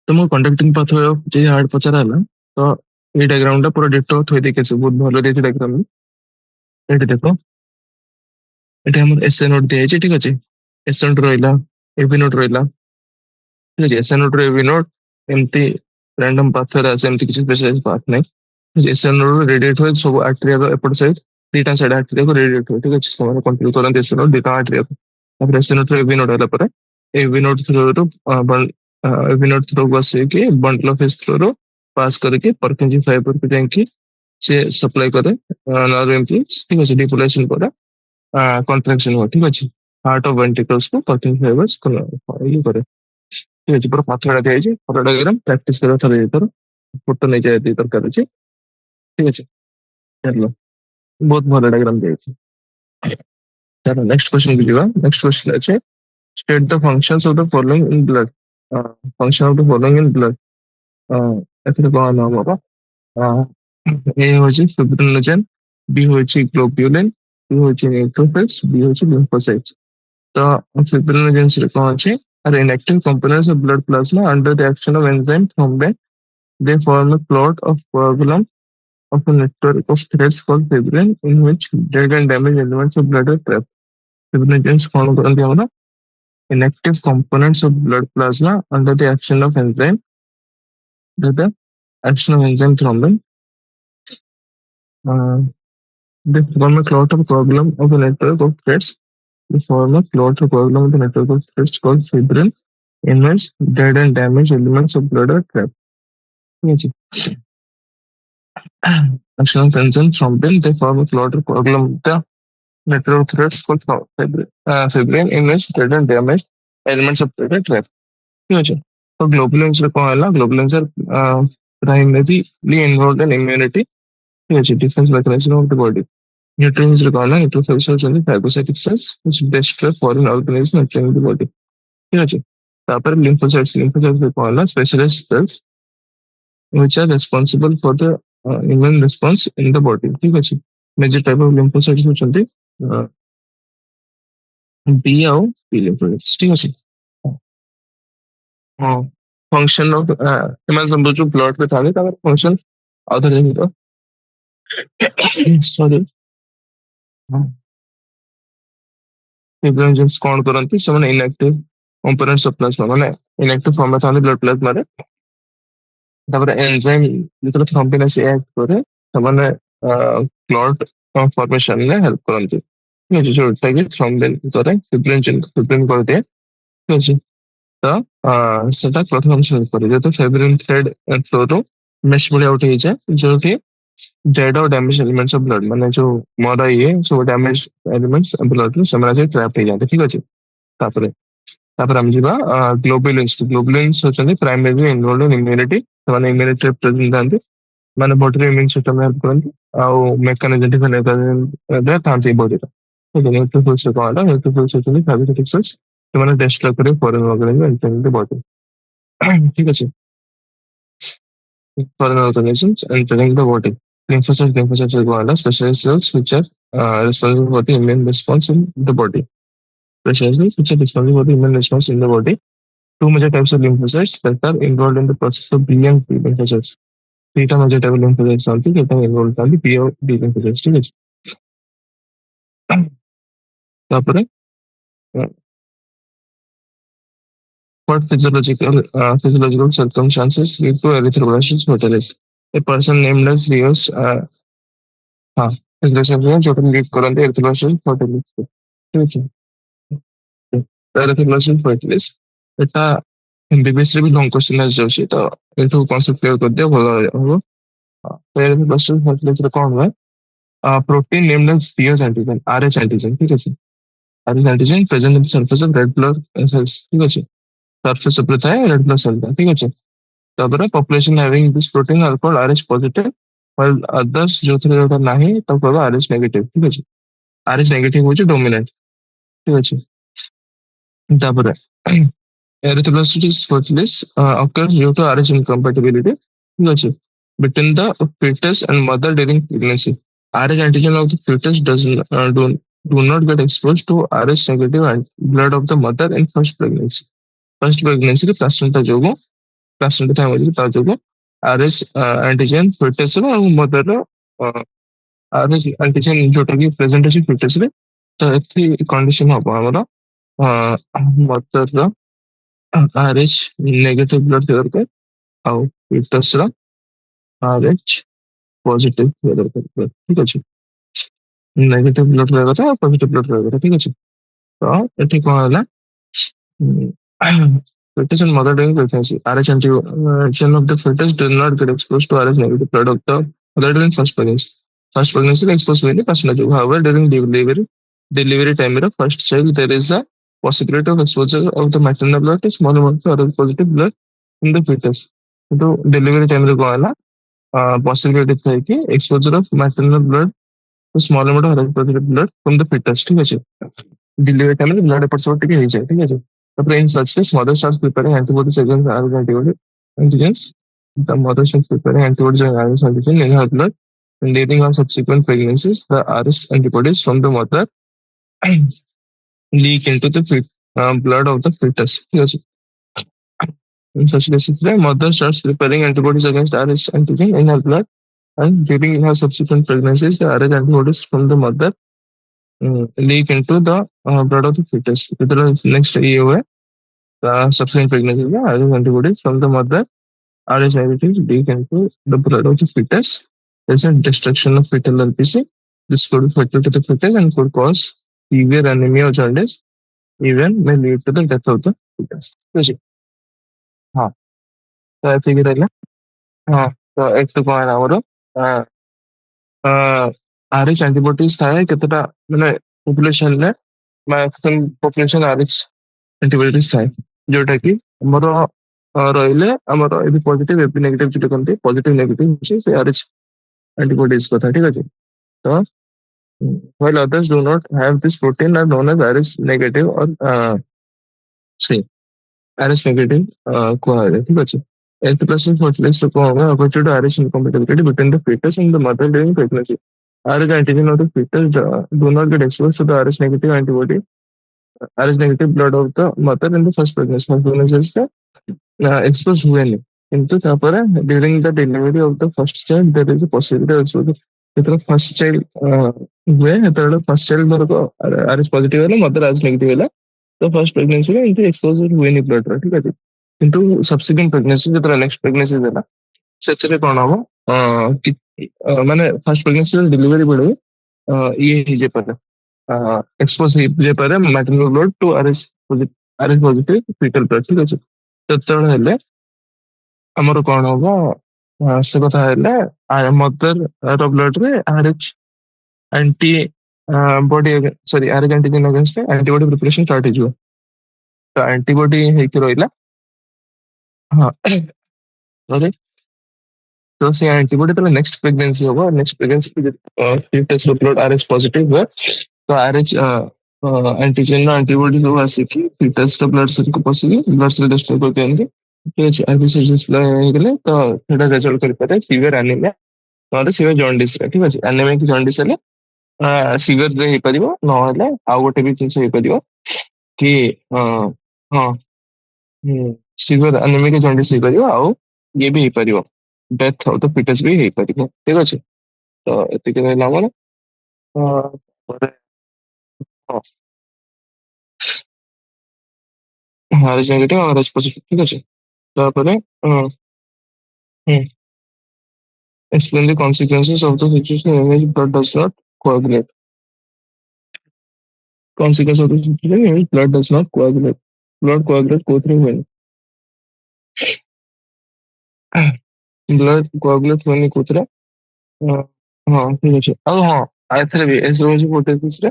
तो मो conducting pathway of J hard पचरा हला तो ये डायग्राम टा पूरा डिटो थई देखे से बहुत भलो देखे डायग्राम में एटी देखो एटी हमर एसए नोट दिया है ठीक আছে एसए नोट रहिला एबी नोट रहिला ठीक আছে एसए नोट रे एबी नोट एमती रैंडम पाथवे आसे एमती किसी स्पेशलाइज पाथ नहीं एसए नोट रेडिएट हुए सब आर्टरिया रो एपट साइड दीटा साइड आर्टरिया को रेडिएट हुए ठीक है ସେମାନେ कंट्रोल करन एसए नोट दीटा आर्टरिया को ତାପରେ ଏସ ନୋଟ ଏବି ନୋଟ ହେଲା ପରେ ଏବି ନୋଟ ଥ୍ରୋରୁ ଏବି ନୋଟ ଥ୍ରୋ ବସେଇକି ବଣ୍ଡଲ ଅଫ ଏସ୍ ଥ୍ରୋରୁ ପାସ୍ କରିକି ପରକିଞ୍ଜି ଫାଇବରକୁ ଯାଇକି ସେ ସପ୍ଲାଇ କରେ ନର୍ଭ ଇମ୍ପଲ୍ସ ଠିକ ଅଛି ଡିପୋଲେସନ ପରେ କଣ୍ଟ୍ରାକ୍ସନ ହୁଏ ଠିକ ଅଛି ହାର୍ଟ ଅଫ ଭେଣ୍ଟ୍ରିକଲ୍ସକୁ ପରକିଞ୍ଜି ଫାଇବର୍ସ ଇଏ କରେ ଠିକ ଅଛି ପୁରା ପାଥଟା ଦିଆଯାଇଛି ଫଟୋ ଡାଇଗ୍ରାମ ପ୍ରାକ୍ଟିସ କରିବା ଥରେ ଦି ଥର ଫଟୋ ନେଇଯାଏ ଦି ଦରକାର ଅଛି ଠିକ ଅଛି ଚାଲ ବହୁତ ଭଲ ଡାଇଗ୍ରାମ ଦିଆଯାଇଛି चलो नेक्स्ट क्वेश्चन की जगह नेक्स्ट क्वेश्चन अच्छे state the functions of the following in blood function of the following in blood एथरे कौन नाम होगा ए होची फिब्रिनोजन बी होची ग्लोब्युलिन सी होची न्यूट्रोफिल्स डी होची लिम्फोसाइट्स तो फिब्रिनोजन से कौन अच्छे are inactive components of blood plasma under the action of enzyme thrombin they form a clot of coagulum of a network of threads called fibrin in which dead and damaged elements of blood are trapped fibrinogens कौन करते हैं हमारा inactive components of blood plasma under the action of enzyme the action of enzyme thrombin uh, they form a clot of coagulum of a network of threads they form a clot of coagulum of the network of threads called fibrin in which dead and damaged elements of blood are trapped ठीक है action of enzyme thrombin they form a clot of coagulum of the network of threads called fibrin in which dead and damaged elements of blood are trapped ঠিক আছে তো গ্লোবুলিনস রে কଣ ହେଲା ଗ୍ଲୋବୁଲିନ୍ସ are primarily involved in immunity ঠিক ଅଛି defense mechanism of the body ନ୍ୟୁଟ୍ରୋଫିଲ୍ସ ରେ କଣ ହେଲା ନ୍ୟୁଟ୍ରୋଫିଲ୍ସ ହଉଛନ୍ତି ଫାଇବ୍ରୋସାଇଟିକ୍ cells which destroy foreign organisms entering the body ଠିକ ଅଛି ତାପରେ lymphocytes ରେ କଣ ହେଲା specialized cells which are responsible for the immune response in the body ଠିକ ଅଛି major type of lymphocytes ହଉଛନ୍ତି B ଆଉ T lymphocytes ଠିକ ଅଛି ହଁ ଫଙ୍କସନ ଅଫ ଏମାନେ ସବୁ ଯୋଉ ବ୍ଲଡ ରେ ଥାନ୍ତି ତାଙ୍କର ଫଙ୍କସନ ଆଉ ଥରେ ଦେଖିବା ସରି ଫିବ୍ରିନୋଜେନ୍ସ କଣ କରନ୍ତି ସେମାନେ ଇନଆକ୍ଟିଭ କମ୍ପୋନେଣ୍ଟସ ଅଫ ପ୍ଲାଜମା ମାନେ ଇନଆକ୍ଟିଭ ଫର୍ମ ଥାନ୍ତି ବ୍ଲଡ ପ୍ଲାଜମାରେ ତାପରେ ଏନଜାଇମ ଯେତେବେଳେ ଥ୍ରୋମ୍ବିନ ଆସି ଆକ୍ଟ କରେ ସେମାନେ କ୍ଲଟ ଫର୍ମେସନରେ ହେଲ୍ପ କରନ୍ତି ଠିକ ଅଛି ଯୋଉଟା କି ଥ୍ରୋମ୍ବିନ କରେ ଫିବ୍ରିନ କରିଦିଏ ଠିକ ଅଛି ତ ସେଟା ପ୍ରଥମ କରେ ଯେହେତୁ ଫେବ୍ରିନ ଥ୍ରେଡ ଫ୍ଲୋରୁ ମେଶ ଭଳିଆ ଗୋଟେ ହେଇଯାଏ ଯୋଉଠି डेड और डैमेज एलिमेंट्स ऑफ ब्लड माने जो मरा ये सब डैमेज एलिमेंट्स ब्लड रे ସେମାନେ ଯେ ଟ୍ରାପ୍ ହେଇଯାନ୍ତି ଠିକ ଅଛି ତାପରେ ତାପରେ ଆମେ ଯିବା ଗ୍ଲୋବୁଲିନ୍ସ ହଉଛନ୍ତି ପ୍ରାଇମେରୀ ଇନଭଲ୍ଭ ଇନ୍ ଇମ୍ୟୁନିଟି ସେମାନେ ଇମ୍ୟୁନିଟି ପ୍ରେଜେଣ୍ଟ ଥାନ୍ତି ମାନେ ବଡିରେ ଇମ୍ୟୁନ ସିଷ୍ଟମ ହେଲ୍ପ କରନ୍ତି ଆଉ ମେକାନିଜମ ଡିଫେଣ୍ଡ ଥାନ୍ତି ବଡିର ନ୍ୟୁଟ୍ରୋଫିଲ୍ସ କଣ ହେଲା ନ୍ୟୁଟ୍ରୋଫିଲ୍ସ ହଉଛନ୍ତି ଫାଗୋସାଇଟିକ୍ ସେଲ୍ସ ସେମାନେ ଡେଷ୍ଟ୍ରୟ କରିବେ ଫରେନ୍ ଅର୍ଗାନିଜମ ଏଣ୍ଟରିଂ ଦ ବଡି ଠିକ ଅଛି foreign organisms entering the body. Lymphocytes are called specialized cells which are responsible for the immune response in the body. Specialized cells which are responsible for the immune response in the body. Two major types of lymphocytes that are involved in the process of B and T lymphocytes. Theta major type of lymphocytes are involved in the B or B lymphocytes. ठीक है तापर What physiological circumstances lead to erythroblast fetalis? A person named as Rios, हाँ, erythroblast जो lead करते erythroblast fetalis को, ठीक है? erythroblast fetalis এটা एमबीबीएस रे भी लॉन्ग क्वेश्चन आसी जाଉଛି ତ ଏଠୁ କନସେପ୍ଟ କ୍ଲିୟର କରିଦିଅ ଭଲ ହବ। erythroblast fetalis ରେ କଣ ହୁଏ? Protein named as Rios antigen, RH antigen, ठीक ଅଛି? RH antigen present in the surface of red blood cells, ठीक ଅଛି? सरफेस ଉପରେ ଥାଏ ରେଡ୍ ବ୍ଲଡ୍ ସେଲ୍ ଟା ଠିକ ଅଛି। ତାପରେ population having this protein are called RH positive while others ଯୋଉଥିରେ ଯୋଉଟା ନାହିଁ ତାକୁ କହିବା RH negative ଠିକ ଅଛି। RH negative ହଉଛି dominant ଠିକ ଅଛି। ତାପରେ erythrocytosis fetalis occurs due to RH incompatibility ଠିକ ଅଛି between the fetus and mother during pregnancy. RH antigen of the fetus do not get exposed to RH negative blood of the mother in first pregnancy. First pregnancy placenta जो placenta ତା ଯୋଗୁଁ RS antigen fits ର ଆଉ ମଦର ର RS antigen ଯୋଉଟା କି present ଅଛି fits ରେ ତ ଏଠି କଣ୍ଡିସନ ହବ ଆମର ମଦର ର ଆରଏଚ୍ ନେଗେଟିଭ ବ୍ଲଡ ଥିବା ଦରକାର ଆଉ ଫିଟସ୍ ର ଆରଏଚ୍ ପଜିଟିଭ ଥିବା ଦରକାର ଠିକ ଅଛି ନେଗେଟିଭ ବ୍ଲଡ ରହିବା କଥା ଆଉ ପଜିଟିଭ ବ୍ଲଡ ରହିବା କଥା ଠିକ ଅଛି ତ ଏଠି କଣ ହେଲା fetus and mother during pregnancy. RH antigen of the fetus does not get exposed to RH negative blood of the mother during first pregnancy. First pregnancy exposed to any percentage. However, during delivery time of first child, there is a possibility of exposure of the maternal blood to small amount of RH positive blood in the fetus. तो delivery time रे कौन है ना possibility था कि exposure of maternal blood to small amount of RH positive blood from the fetus ठीक है delivery time रे blood एपट सेपट टिके ହେଇଯାଏ ठीक है the brain such this mother starts preparing antibodies against RS antigens. The mother starts preparing antibodies against RS antigen in her blood. And leading on subsequent pregnancies, the RS antibodies from the mother leak into the blood of the fetus. Yes. In such cases, the mother starts preparing antibodies against RS antigen in her blood. And during her subsequent pregnancies, the RS antibodies from the mother leak into the blood of the fetus. Next year, subsequent pregnancy, the RS antibodies from the mother RS negatives leak into the blood of the fetus. There's a destruction of fetal LPC. This could be fatal to the fetus and could cause severe anemia or jaundice, even may lead to the death of the fetus. हाँ तो ଏତିକି ରହିଲା ହଁ ତ ଏଠି କଣ ହେଲା ଆମର ଆରଏଚ୍ ଆଣ୍ଟିବଡିଜ ଥାଏ କେତେଟା ମାନେ ପପୁଲେସନରେ ମ୍ୟାକ୍ସିମମ୍ ପପୁଲେସନ ଆରଏଚ୍ ଆଣ୍ଟିବଡିଜ ଥାଏ ଯୋଉଟା କି ଆମର ରହିଲେ ଆମର ଏବି ପଜିଟିଭ ଏବି ନେଗେଟିଭ ଯୋଉଟା କହନ୍ତି ପଜିଟିଭ ନେଗେଟିଭ ହଉଛି ସେ ଆରଏଚ୍ ଆଣ୍ଟିବଡିଜ କଥା ଠିକ ଅଛି ତ while others do not have this protein are known as RH negative or say RH negative କୁହାଯାଏ ଠିକ ଅଛି Erythrocytosis fertilized to କଣ ହବ opposite to RH incompatibility between the fetus and the mother during pregnancy. RH antigen of the fetus do not get exposed to the RH negative antibody RH negative blood of the mother in the first pregnancy. First pregnancy expose हुएनि କିନ୍ତୁ ତାପରେ during the delivery of the first child there is a possibility also ଯେତେବେଳେ first child ହୁଏ ସେତେବେଳେ first child ଧରକ RH positive ହେଲା mother RH negative ହେଲା ତ first pregnancy ରେ ଏମିତି exposure ହୁଏନି blood ର ଠିକ ଅଛି କିନ୍ତୁ subsequent pregnancy ଯେତେବେଳେ next pregnancy ହେଲା ସେଥିରେ କଣ ହବ ମାନେ first pregnancy ରେ delivery ବେଳେ ଇଏ ହେଇଯାଇପାରେ expose ହେଇଯାଇପାରେ maternal blood to RH positive fetal blood ଠିକ ଅଛି ସେତେବେଳେ ହେଲେ ଆମର କଣ ହବ ସେ କଥା ହେଲେ ମଦର ର ବ୍ଲଡ ରେ RH antibody sorry RH antigen against antibody preparation start ହେଇଯିବ ତ ଆଣ୍ଟିବଡି ହେଇକି ରହିଲା ହଁ ସରି ତ ସେ ଆଣ୍ଟିବଡି ତାହେଲେ ନେକ୍ସଟ ପ୍ରେଗନେନ୍ସି ହବ ନେକ୍ସଟ ପ୍ରେଗନେନ୍ସି ଫିଟସ୍ ର ବ୍ଲଡ RH ପଜିଟିଭ ହୁଏ ତ RH ଆଣ୍ଟିଜେନ ର ଆଣ୍ଟିବଡି ସବୁ ଆସିକି ଫିଟସ୍ ର ବ୍ଲଡ ସେଲ୍କୁ ପଶିକି ବ୍ଲଡ ସେଲ୍ ଡିଷ୍ଟ୍ରୟ କରିଦିଅନ୍ତି ଠିକ ଅଛି ଆର୍ବିସିଏସ୍ ହେଇଗଲେ ତ ସେଟା ରେଜଲ୍ଟ କରିପାରେ ସିଭିୟର ଆନିମିଆ ନହେଲେ ସିଭିୟର ଜଣ୍ଡିସ ରେ ଠିକ ଅଛି ଆନିମିଆ କି ଜଣ୍ଡିସ ହେଲେ ସିଭିୟର ରେ ହେଇପାରିବ ନହେଲେ ଆଉ ଗୋଟେ ବି ଜିନିଷ ହେଇପାରିବ କି ହଁ ସିଭିୟର ଆନିମିଆ କି ଜଣ୍ଡିସ ହେଇପାରିବ ଆଉ ଇଏ ବି ହେଇପାରିବ ଡେଥ୍ ଅଫ୍ ଦ ଫିଟସ୍ ବି ହେଇପାରିବ ଠିକ ଅଛି ତ ଏତିକି ରହିଲା ଆମର ପରେ ହଁ RS negative और RS positive ठीक ଅଛି ତାପରେ explain the consequences of the situation in which blood does not coagulate. Consequence of the situation in which blood does not coagulate. Blood coagulate କୋଉଥିରେ ହୁଏନି blood coagulate ହୁଏନି କୋଉଥିରେ ହଁ ଠିକ ଅଛି ଆଉ ହଁ ଆଉଥରେ ବି ଏସବୁ ହଉଛି ପ୍ରୋଟେକ୍ଟିଭରେ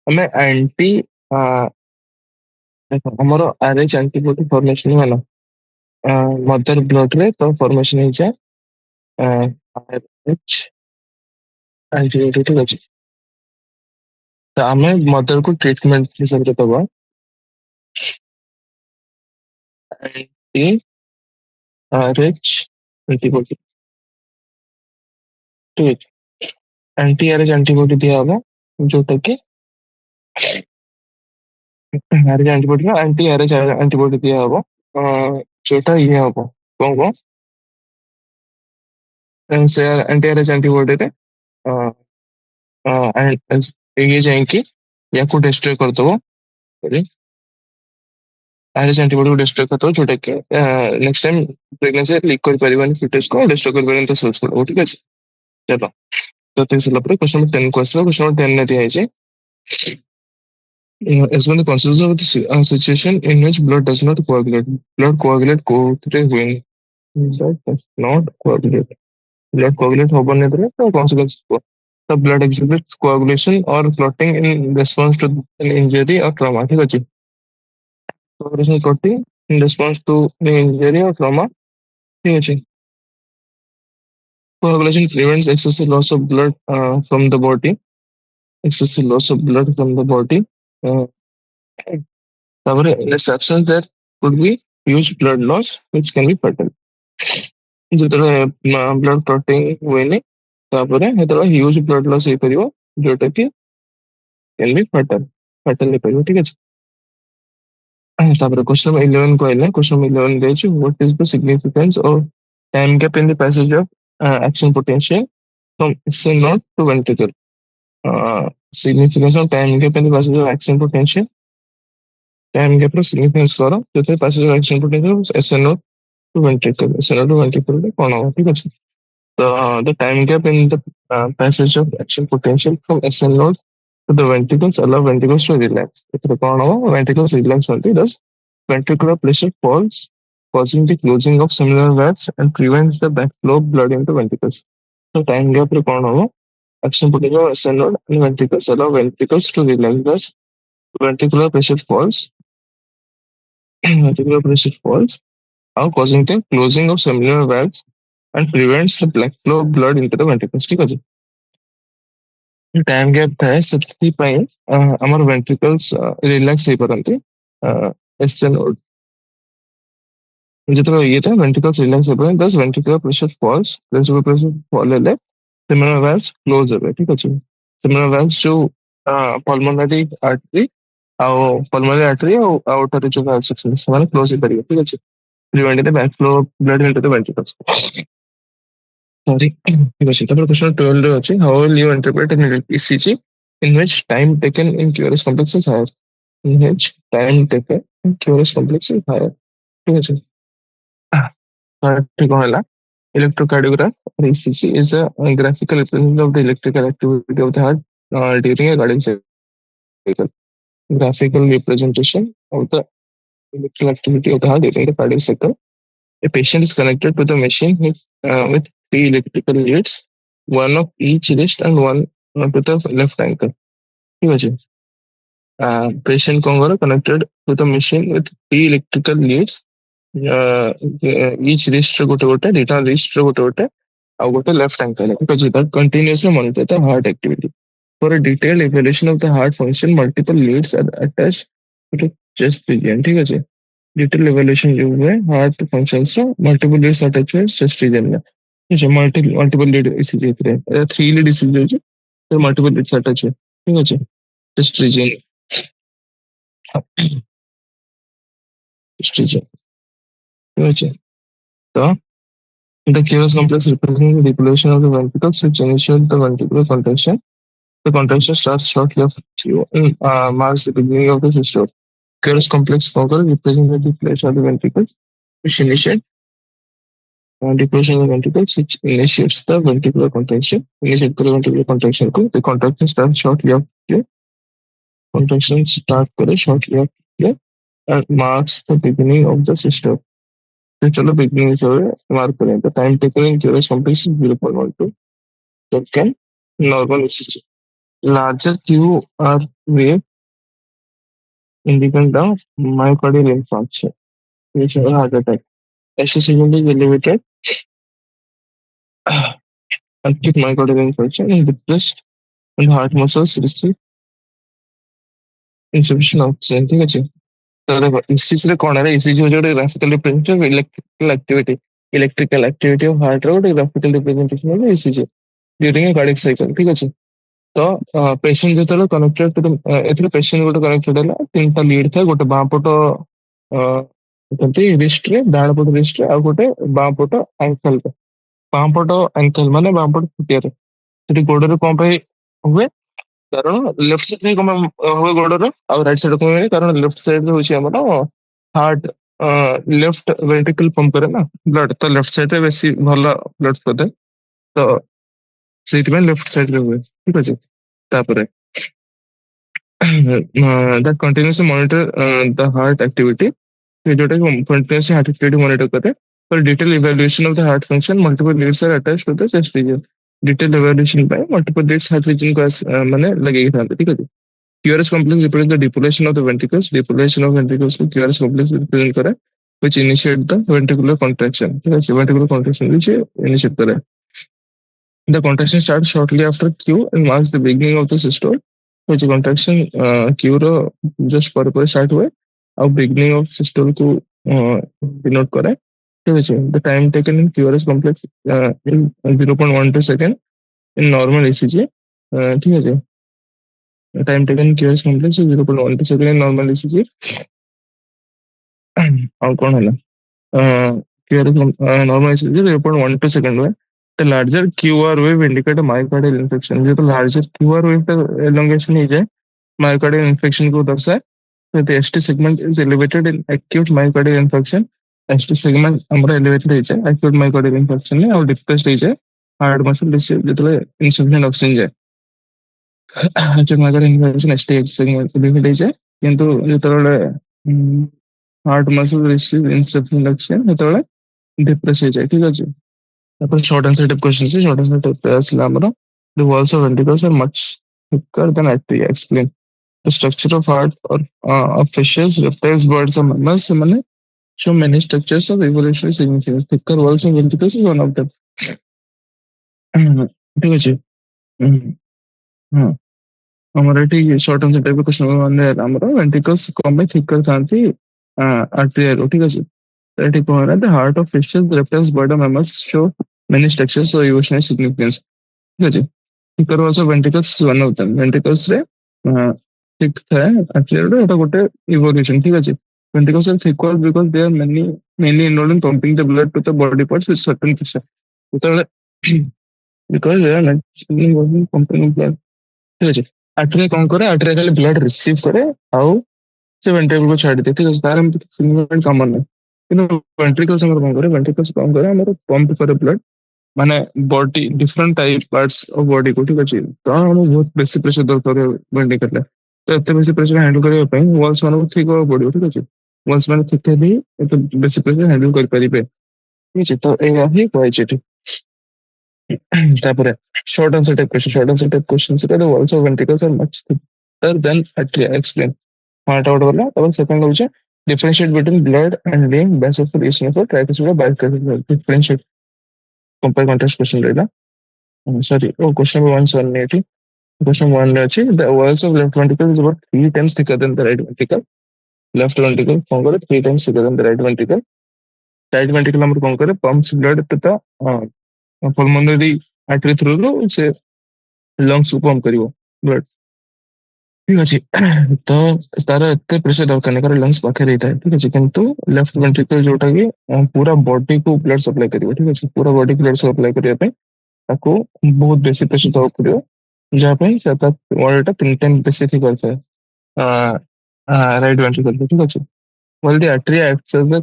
ଆମେ ଆଣ୍ଟି ଦେଖ ଆମର RH ଆଣ୍ଟିବଡି ଫର୍ମେସନ ହେଲା ମଦର ବ୍ଲଡରେ ତ ଫର୍ମେସନ ହେଇଯାଏ RH ଆଣ୍ଟିବଡି ଠିକ ଅଛି ତ ଆମେ ମଦରକୁ ଟ୍ରିଟମେଣ୍ଟ ହିସାବରେ ଦବା ଆଣ୍ଟି RH ଆଣ୍ଟିବଡି ଠିକ ଅଛି ଆଣ୍ଟି RH ଆଣ୍ଟିବଡି ଦିଆହବ ଯୋଉଟା କି RH antibody anti RH antibody ଦିଆହବ ଯୋଉଟା ଇଏ ହବ କଣ କଣ ସେ ଆଣ୍ଟି RH ଆଣ୍ଟିବଡିରେ ଇଏ ଯାଇକି ୟାକୁ ଡେଷ୍ଟ୍ରୟ କରିଦବ RH ଆଣ୍ଟିବଡିକୁ ଡେଷ୍ଟ୍ରୟ କରିଦବ ଯୋଉଟା କି ନେକ୍ସଟ ଟାଇମ ପ୍ରେଗନେନ୍ସି ଲିକ୍ କରିପାରିବନି ଫିଟେସକୁ ଡେଷ୍ଟ୍ରୟ କରିପାରିବନି ତା ସେଲ୍ସ ଗୁଡାକୁ ଠିକ ଅଛି ଚାଲ ତ ତିନି ସରିଲା ପରେ କ୍ୱେଶ୍ଚନ ନମ୍ବର 10 କୁ ଆସିବା କ୍ୱେଶ୍ଚନ ନମ୍ବର 10 ରେ ଦିଆହେଇଛି explain the consequences of the situation in which blood does not coagulate. Blood coagulate କୋଉଥିରେ ହୁଏନି blood does not coagulate. Blood coagulate ହବନି ଏଥିରେ ତ consequences କୁହ the blood exhibits coagulation or clotting in response to an injury or trauma ଠିକ ଅଛି coagulation clotting in response to the injury or trauma ଠିକ ଅଛି coagulation prevents excessive loss of blood from the body excessive loss of blood from the body uh, ତାପରେ its absence there could be huge blood loss which can be fatal ଯେତେବେଳେ blood clotting ହୁଏନି ତାପରେ ସେତେବେଳେ huge blood loss ହେଇପାରିବ ଯୋଉଟା କି can be ଫାଟାଲ ହେଇପାରିବ ଠିକ ଅଛି ତାପରେ କ୍ୱେଶ୍ଚନ 11 କହିଲେ କ୍ୱେଶ୍ଚନ 11 ଦେଇଛି what is the significance of time gap in the passage of action potential from SN node to ventricle significance of time gap in the passage of action potential time gap ର significance କର ଯୋଉଥିରେ passage of action potential SN node to ventricle SN node to ventricle ରେ କଣ ହବ ଠିକ ଅଛି the time gap in the passage of action potential from SN node to the ventricles allow ventricles to relax. ଏଥିରେ କଣ ହବ ventricles relax ହୁଅନ୍ତି thus ventricular pressure falls causing the closing of similar valves and prevents the backflow of blood into ventricles. So time gap ରେ କଣ ହବ action potential of SN node and ventricles allow ventricles to relax thus ventricular pressure falls ventricular pressure falls out causing the closing of similar valves and prevents the black flow of blood into the ventricles ठीक ଅଛି time gap ଥାଏ ସେଥିପାଇଁ ଆମର ventricles relax ହେଇପାରନ୍ତି SN ଯେତେବେଳେ ଇଏ ଥାଏ ventricles relax ହେଇପାରନ୍ତି thus ventricular pressure falls ventricular pressure fall ହେଲେ seminal valves close ହେବେ ଠିକ ଅଛି seminal valves ଯୋଉ pulmonary artery ଆଉ pulmonary artery ଆଉ outer ଯୋଉ valves ଅଛନ୍ତି ସେମାନେ close ହେଇପାରିବେ ଠିକ ଅଛି preventing the backflow of blood into the ventricles Sorry, ଠିକ ଅଛି ତାପରେ question 12 ରେ ଅଛି how will you interpret an ECG in which time taken in QRS complex is higher in which time taken in QRS complex is higher ଠିକ ଅଛି ଠିକ ହେଲା electrocardiogram or ECG is a graphical representation of the electrical activity of the heart during a cardiac cycle graphical representation of the electrical activity of the heart during the cardiac cycle A patient is connected to the machine with three electrical leads, one of each wrist and one to the left ankle. ठीक ଅଛି patient କଣ କର connected to the machine with three electrical leads, each wrist ରେ ଗୋଟେ ଗୋଟେ ଦିଟା wrist ରେ ଗୋଟେ ଗୋଟେ ଆଉ ଗୋଟେ left ankle ଠିକ ଅଛି that continuously monitor the heart activity. For a detailed evaluation of the heart function, multiple leads are attached to the chest region. ठीक ଅଛି डिटेल इवैल्यूएशन जो है हार्ट फंक्शंस ର मल्टीपल लीड्स अटैच है chest region में ठीक है multiple lead इसीलिए थे थ्री लीड इसीलिए होची तो मल्टीपल लीड्स अटैच है ठीक है चेस्ट रीजन चेस्ट रीजन ठीक है तो the curious complex represents the depolation of the ventricles which initiate the ventricular contraction the contraction starts shortly after marks the beginning of the systole Curious complex conquer representing the place of the ventricles, which initiate depression of the ventricles, which initiates the ventricular contraction. Initiate the ventricular contraction को the contraction starts shortly after contraction start करे shortly after and marks the beginning of the system. तो चलो beginning जो है mark करें. The time taken in curious complex is 0.12 second. Normal ECG. Larger Q are wave independent of myocardial infarction, which is a heart attack. ST signal is elevated acute myocardial infarction is depressed and heart muscles receive insufficient oxygen. ठीक है. तो देखो इसी कौन है इसी जो graphical representation of electrical activity of heart रो graphical representation of ECG during a cardiac cycle. ठीक है. तो पेशेंट जो कनेक्टेड टू एथरे पेशेंट गोटे कनेक्टेड है तीन टा लीड था गोटे बाँ पट रिस्ट रे डाण पट रिस्ट रे आ गोटे बाँ पट एंकल रे बाँ पट एंकल माने बाँ पट फुटिया रे सेठी गोड़ रे कोन पे हुए कारण लेफ्ट साइड में कम हुए गोड़ आ राइट साइड को हुए कारण लेफ्ट साइड होची हमर हार्ट लेफ्ट वेंट्रिकल पंप करे ना ब्लड तो लेफ्ट साइड रे बेसी भलो ब्लड फ्लो दे तो सेति में लेफ्ट साइड रे हुए. ठीक अछि. तापरे that continuously monitor the heart activity जोटा continuously heart activity monitor करे. For detailed evaluation of the heart function multiple leads are attached to the chest region. Detailed evaluation by multiple leads heart region को माने लगे था. ठीक है. QRS complex represents the depolation of the ventricles. Depolation of ventricles को QRS complex represent करे which initiate the ventricular contraction. ठीक है. Ventricular contraction which initiate करे. The contraction starts shortly after Q and marks the beginning of the systole. which contraction Q row just पर start हुए और beginning of systole को denote करे. ठीक है. The time taken in QRS complex in 0.12 second in normal ECG. ठीक है. The time taken in QRS complex is 0.12 second in normal ECG. और कौन है QRS normal ECG 0.12 second हुए. The larger QR wave indicate a myocardial infection. जो तो larger QR wave का elongation ही जाए myocardial infection को दर्शाए. So the ST segment is elevated in acute myocardial infarction. ST segment हमारा elevated ही जाए acute myocardial infarction में और depressed ही जाए heart muscle जो तो insufficient oxygen जाए. acute myocardial infarction ST segment elevated ही जाए किंतु जो तो heart muscle receive insufficient oxygen जो तो depressed ही जाए. ठीक है. Short answer type questions. Short answer type the walls of ventricles are much thicker than atria. Explain the structure of heart or of fishes, reptiles, birds, and mammals. Show many structures of evolutionary significance. Thicker walls of ventricles is one of them. ठीक है. हमारा eighty short answer type question माने हमारा ventricles कम में thicker थांती atria. ठीक है. The heart of fishes, reptiles, birds, and mammals show many structures of evolutionary significance. Thicker walls of ventricles is one of them. Ventricles रे thick था atria रे एटा गोटे evolution. ठीक है. Ventricles are thick walls because they are mainly involved in pumping the blood to the body parts with certain pressure. Because they are naturally involved in pumping blood. ठीक है. atria कौन करे atria खाली blood receive करे और से ventricle को छाड़ देती है. तार में significant कॉमन है. वेंट्रिकल्स वेंट्रिकल्स कौन करे हमारे पंप करे ब्लड माने body different type parts of body को. ठीक अछि. तो हम बहुत बेसी प्रेशर दरकार वेंट्रिकल तो एते बेसी प्रेशर हैंडल करबा पई वॉल्स माने ठीक हो बॉडी. ठीक अछि. वॉल्स माने ठीक है भी एते बेसी प्रेशर हैंडल कर परिबे. ठीक अछि. तो एया ही कहै छै. तापर शॉर्ट आंसर टाइप क्वेश्चन से the walls of ventricles are much thicker than atria. Explain. Heart out वाला. तब सेकंड होचे differentiate between blood and vein basal eosinophil tricuspid bicuspid. Differentiate compare contrast question रहेगा. Sorry, question number 180. Question number 1 अच्छी. The walls of left ventricle is about 3 times thicker than the right ventricle. Left ventricle कौन करे 3 times thicker than the right ventricle. Right ventricle हम कौन करे pumps blood to the pulmonary artery through से lungs को pump करिवो blood. ठीक अछि. तो तार एते प्रेशर दरकार नहीं कारण लंग्स पाखे रहता है. ठीक अछि. किंतु लेफ्ट वेंट्रिकल जोटा कि पूरा बॉडी को ब्लड सप्लाई करिवो. ठीक अछि. पूरा बॉडी को ब्लड सप्लाई करिया पे ताको बहुत बेसी प्रेशर दरकार पड़ियो जहां पे से ता वाटर 3 टाइम बेसी थी करता है राइट वेंट्रिकल पे, ठीक अच्छे। While the artery acts as the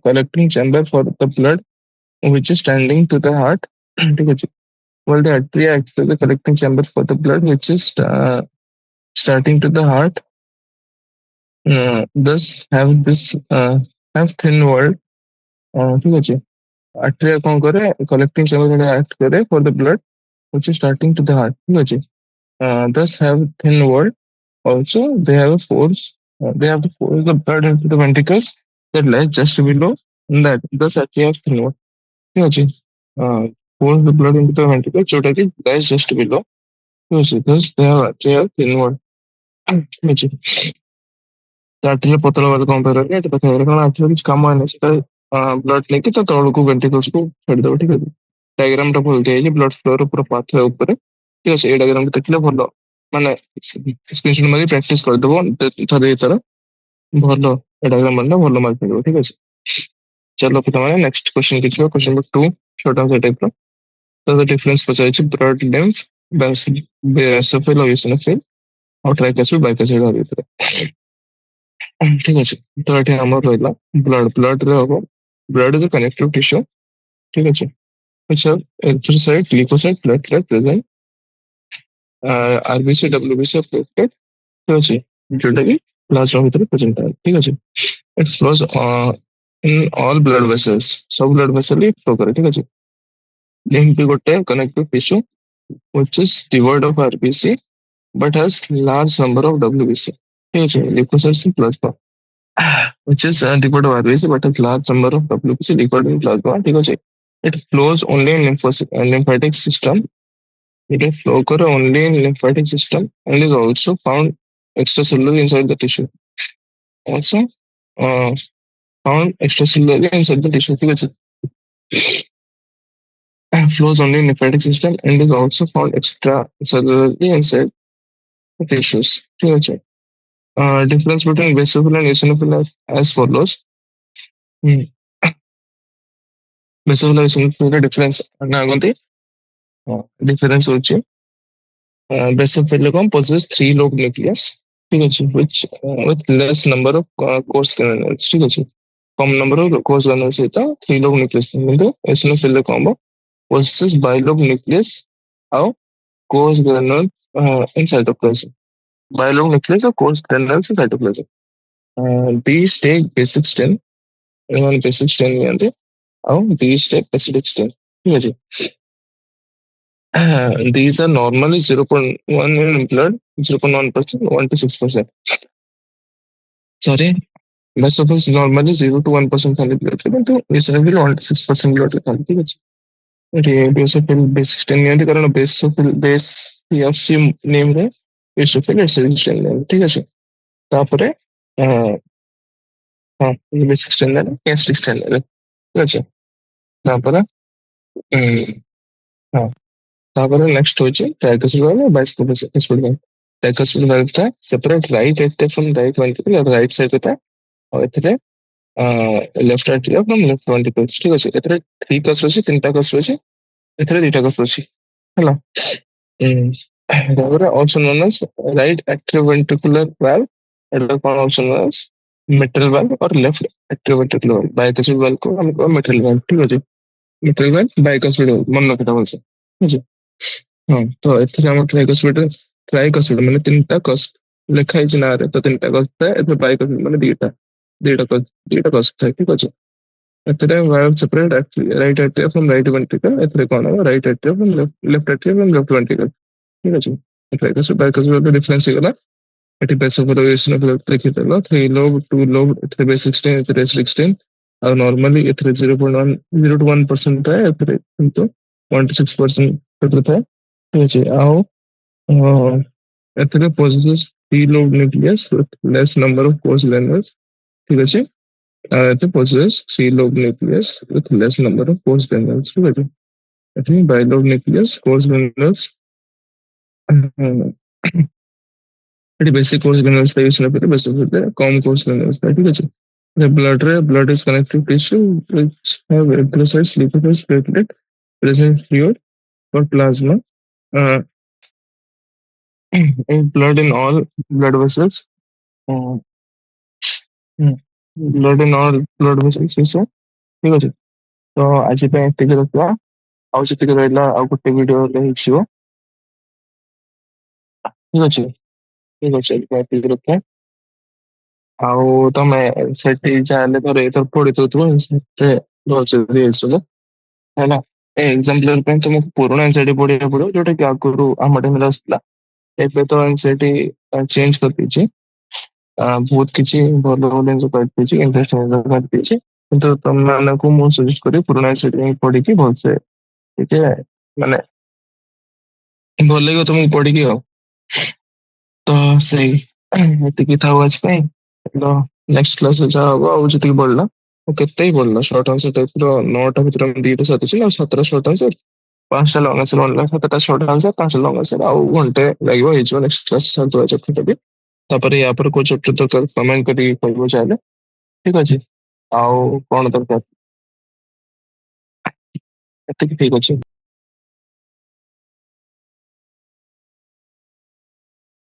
collecting chamber for the blood which is standing to the heart, ठीक अच्छे। While the artery acts as the collecting chamber for the blood which is starting to the heart, thus have thin wall, ठीक अच्छे। Artery कौन करे, collecting chamber में act करे for the blood which is starting to the heart, ठीक अच्छे। Thus have thin wall. Also, they have a force. They have to force the blood into the ventricles that lies just below that. Thus, actually, have thin wall. ঠিক আছে? Force the blood into the ventricle जोटा कि lies just below. ঠিক আছে? Thus, they have thin wall. ঠিক আছে? ଆର୍ଟେରିଆ ପତଳା ବାଟ କଣ ପାଇଁ ରହିଲା ଏଠି ପାଖରେ କାରଣ ଆର୍ଟେରିଆ କିଛି କାମ ନାହିଁ ସେଟା ବ୍ଲଡ ନେଇକି ତା ତଳକୁ ଭେଣ୍ଟ୍ରିକଲ୍ସ କୁ ଛାଡିଦବ, ଠିକ ଅଛି। ଡାଇଗ୍ରାମ ଟା ଭଲ ଦିଆଯାଇଛି ବ୍ଲଡ ଫ୍ଲୋ ର ପୁରା ପାଥୱେ ଉପରେ, ଠିକ ଅଛି। ଏଇ ଡାଇଗ୍ରାମ ଦେଖିଲେ ଭଲ, ମାନେ ସ୍କ୍ରିନଶଟ ମାରି ପ୍ରାକ୍ଟିସ କରିଦବ ଥରେ ଦି ଥର, ଭଲ ଏ ଡାଇଗ୍ରାମ ମାନେ ଭଲ ମାର୍କ ମିଳିବ, ଠିକ ଅଛି। ଚାଲ ପିଲାମାନେ ନେକ୍ସଟ କ୍ୱେଶ୍ଚନ ଦେଖିବା, କ୍ୱେଶ୍ଚନ ନମ୍ବର 2 ଛୋଟ ଟାଇପ ର। ତ ଡିଫରେନ୍ସ ପଚାରିଛି ବ୍ଲଡ ଲେନ୍ଥ ବେସୋଫିଲ ଆଉ ଇଓସିନୋଫିଲ ଆଉ ଟ୍ରାଇକାସିଡ୍ ବାଇକାସିଡ୍ ଭିତରେ, ଠିକ ଅଛି। ତ ଏଠି ଆମର ରହିଲା ବ୍ଲଡ ରେ ହବ ବ୍ଲଡ ଇଜ କନେକ୍ଟିଭ ଟିସ୍ୟୁ, ଠିକ ଅଛି। ଆଚ୍ଛା, erythrocyte leucocyte platelet present, RBC WBC platelet, ଠିକ ଅଛି, ଯୋଉଟା କି ପ୍ଲାଜମା ଭିତରେ ପ୍ରେଜେଣ୍ଟ ଥାଏ, ଠିକ ଅଛି। ଇଟ୍ ଫ୍ଲୋଜ ଇନ୍ ଅଲ୍ ବ୍ଲଡ ଭେସେଲ୍ସ, ସବୁ ବ୍ଲଡ ଭେସେଲ ଫ୍ଲୋ କରେ, ଠିକ ଅଛି। ଯେମିତି ଗୋଟେ connective tissue which is devoid of RBC but has large number of WBC, ଠିକ ଅଛି। ଲିଉକୋସାଇଟ୍ସ plasma which is devoid of RBC but has large number of WBC liquid in plasma, ठीक ଅଛି। It flows only in lymphatic system. It will flow करे only in lymphatic system and is also found extracellular inside the tissue. Also found extracellularly inside the tissue, ठीक ଅଛି। Flows only in lymphatic system and is also found extracellularly inside the tissues, ठीक ଅଛି। Difference between basophil and eosinophil as follows. ବେସୋଫିଲ୍ ଆଉ eosinophil difference ନା କହନ୍ତି, difference ହଉଛି ବେସୋଫିଲ୍ କଣ possess 3 lobe nucleus, ଠିକ ଅଛି, which with less number of coarse granules, ଠିକ ଅଛି। କମ ନମ୍ବର କୋର୍ସ ଗ୍ରାନୁଲ ସହିତ 3 lobe nucleus, କିନ୍ତୁ ଏସିନୋଫିଲ୍ କଣ ହବ possess bilobe nucleus ଆଉ coarse granule in cytoplasm, bilobe nucleus ଆଉ coarse granules in cytoplasm. These take basic stain, ଏମାନେ basic stain ନିଅନ୍ତି ଆଉ these take acidic stain, ଠିକ ଅଛି। These are normally 0.1 in blood, 0.1%, 1 to 6%. Sorry, basophils normally 0 to 1% खाली blood थे, କିନ୍ତୁ eosinophil 1 to 6% blood ରେ ଖାଲି, ଠିକ ଅଛି। ଏଠି basophil basic stain ନିଅନ୍ତି କାରଣ basophil base ହିଁ ଆସୁଛି ନେମ୍ ରେ, eosinophil acidic stain ନିଅନ୍ତି, ଠିକ ଅଛି। ତାପରେ ହଁ basic stain ନେଲେ acidic stain ନେଲେ, ଠିକ ଅଛି। ତାପରେ ହଁ ତାପରେ ନେକ୍ସଟ ହଉଛି ଟ୍ରାଇକୋସିଡ୍ ଭାଲ୍ଭ ଆଉ ବାଇସ୍ପିଡ୍ ଭାଲ୍ଭ। ଟ୍ରାଇକୋସିଡ୍ ଭାଲ୍ଭ ଟା separate right atria from right ventricle, right side ରେ ଥାଏ ଆଉ ଏଥିରେ left atria from left ventricles, ଠିକ ଅଛି। ଏଥିରେ 3 କସ୍ ଅଛି, 3ଟା କସ୍ ଅଛି, ଏଥିରେ 2ଟା କସ୍ ଅଛି, ହେଲା। ତାପରେ ଅଲସୋ ନୋନ୍ ଆସ୍ ରାଇଟ୍ ଆଟ୍ରିଓଭେଣ୍ଟ୍ରିକୁଲାର ଭାଲ୍ଭ, ଏଟା କଣ ଅଲସୋ ନୋନ୍ ଆସ୍ ମିଟ୍ରାଲ ଭାଲ୍ଭ और लेफ्ट एट्रियोवेंट्रिकुलर भाल्व। बाइकसिड भाल्व को हम कहो मिट्राल भाल्व, ठीक ଅଛି। ମିଟ୍ରାଲ ଭାଲ୍ଭ ବାଇକସିଡ୍ ଭାଲ୍ଭ ମନେ ରଖିଥା ଭଲସେ, ଠିକ ଅଛି। ହଁ, ତ ଏଥିରେ ଆମର ଟ୍ରାଇକସିଡ୍ ମାନେ 3ଟା କସ୍ ଲେଖା ହେଇଛି ନାଁରେ, ତ 3ଟା କସ୍ ଥାଏ, ଏଥିରେ ବାଇକସିଡ୍ ମାନେ ଦିଟା କସ୍ ଥାଏ, ଠିକ ଅଛି। ଏଥିରେ valve separate right atria from right ventricle, ଏଥିରେ କଣ ହବ right atria from left atria from left ventricle, ଠିକ ଅଛି। ଟ୍ରାଇକସିଡ୍ ବାଇକସିଡ୍ ଡିଫରେନ୍ସ ହେଇଗଲା। ଏଠି ବେସୋଫିଲ୍ ଇଓସିନୋଫିଲ୍ ଦେଖିଦେଲ, 3 ଲୋବ୍ 2 ଲୋବ୍, ଏଥିରେ ବେସିକ୍ ଷ୍ଟେନ୍, ଏଥିରେ ଏସିଡିକ୍ ଷ୍ଟେନ୍, ଆଉ ନର୍ମାଲି ଏଥିରେ 0 to 1% ଥାଏ, ଏଥିରେ କିନ୍ତୁ 1 to 6% ଏଥିରେ ଥାଏ, ଠିକ ଅଛି। ଆଉ ଏଥିରେ possesses 3 lobe nucleus with less number of coarse granules, ଠିକ ଅଛି। ଏଥିରେ possesses 3 lobe nucleus with less number of coarse granules, ଠିକ ଅଛି। ଏଠି bilobe nucleus, coarse granules, ଏଠି ବେଶୀ କୋର୍ସ ଗ୍ରାନୁଲ୍ସ ଥାଏ ଇଓସିନୋଫିଲ୍, ବେସୋଫିଲ୍ କମ କୋର୍ସ ଗ୍ରାନୁଲ୍ସ ଥାଏ, ଠିକ ଅଛି। blood is connective tissue which have erythrocytes, leukocytes, platelet, present fluid or plasma. Uh, blood in all blood vessels. Blood blood vessel ସେ ସବୁ ଠିକ ଅଛି। ତ ଆଜି ପାଇଁ ଏତିକି ରଖିବା। ଆଉ ସେତିକି ରହିଲା ଆଉ ଗୋଟେ ଭିଡିଓରେ ହେଇଯିବ। ଠିକ ଅଛି ଠିକ ଅଛି ଆଜି ପାଇଁ ଏତିକି ରଖିବା। ଆଉ ତମେ ସେଠି ଯାହେଲେ ଥରେ ଏଥର ପଢିଦଉଥିବ ସେଥିରେ ଭଲସେ ଦେଇଥିବ ହେଲା। ଏ ଏକ୍ଜାମ୍ପଲ ପାଇଁ ତମକୁ ପୁରୁଣା ଏନସିଇଆରଟି ପଢିବାକୁ ପଡିବ ଯୋଉଟା କି ଆଗରୁ ଆମ ଟାଇମରେ ଆସିଥିଲା। ଏବେ ତ ଏନସିଇଆରଟି ଚେଞ୍ଜ କରିଦେଇଛି। ବହୁତ କିଛି ଭଲ ଭଲ ଜିନିଷ କରିଦେଇଛି, ଇଣ୍ଟରେଷ୍ଟିଂ ଜିନିଷ କରିଦେଇଛି। କିନ୍ତୁ ତମ ମାନଙ୍କୁ ମୁଁ ସଜେଷ୍ଟ କରିବି ପୁରୁଣା ଏନସିଇଆରଟି ପଢିକି ଭଲସେ ଟିକେ ମାନେ ଭଲ ଲାଗିବ ତମକୁ ପଢିକି ଆଉ। ତ ସେଇ ଏତିକି ଥାଉ ଆଜି ପାଇଁ। ତ ନେକ୍ସଟ କ୍ଲାସରେ ଯାହା ହବ ଆଉ ଯେତିକି ବଢିଲା କେତେ ହି ବଢିଲା ସର୍ଟ ଆନ୍ସର ଟାଇପର 9ଟା ଭିତରେ ଆମେ 2ଟା ସାରିଛୁ ଆଉ 7ଟା ସର୍ଟ ଆନ୍ସର 5ଟା ଲଙ୍ଗ ଆନ୍ସର ବନିଲା 7ଟା ସର୍ଟ ଆନ୍ସର 5ଟା ଲଙ୍ଗ ଆନ୍ସର ଆଉ ଘଣ୍ଟେ ଲାଗିବ ହେଇଯିବ ନେକ୍ସଟ କ୍ଲାସ ସାରିଦେବା ଚାପ୍ଟରଟା ବି। ତାପରେ ୟା ପରେ କୋଉ ଚାପ୍ଟର ଦରକାର କମେଣ୍ଟ କରିକି କହିବ ଚାହିଁଲେ ଠିକ ଅଛି। ଆଉ କଣ ଦରକାର ଏତିକି ଠିକ ଅଛି।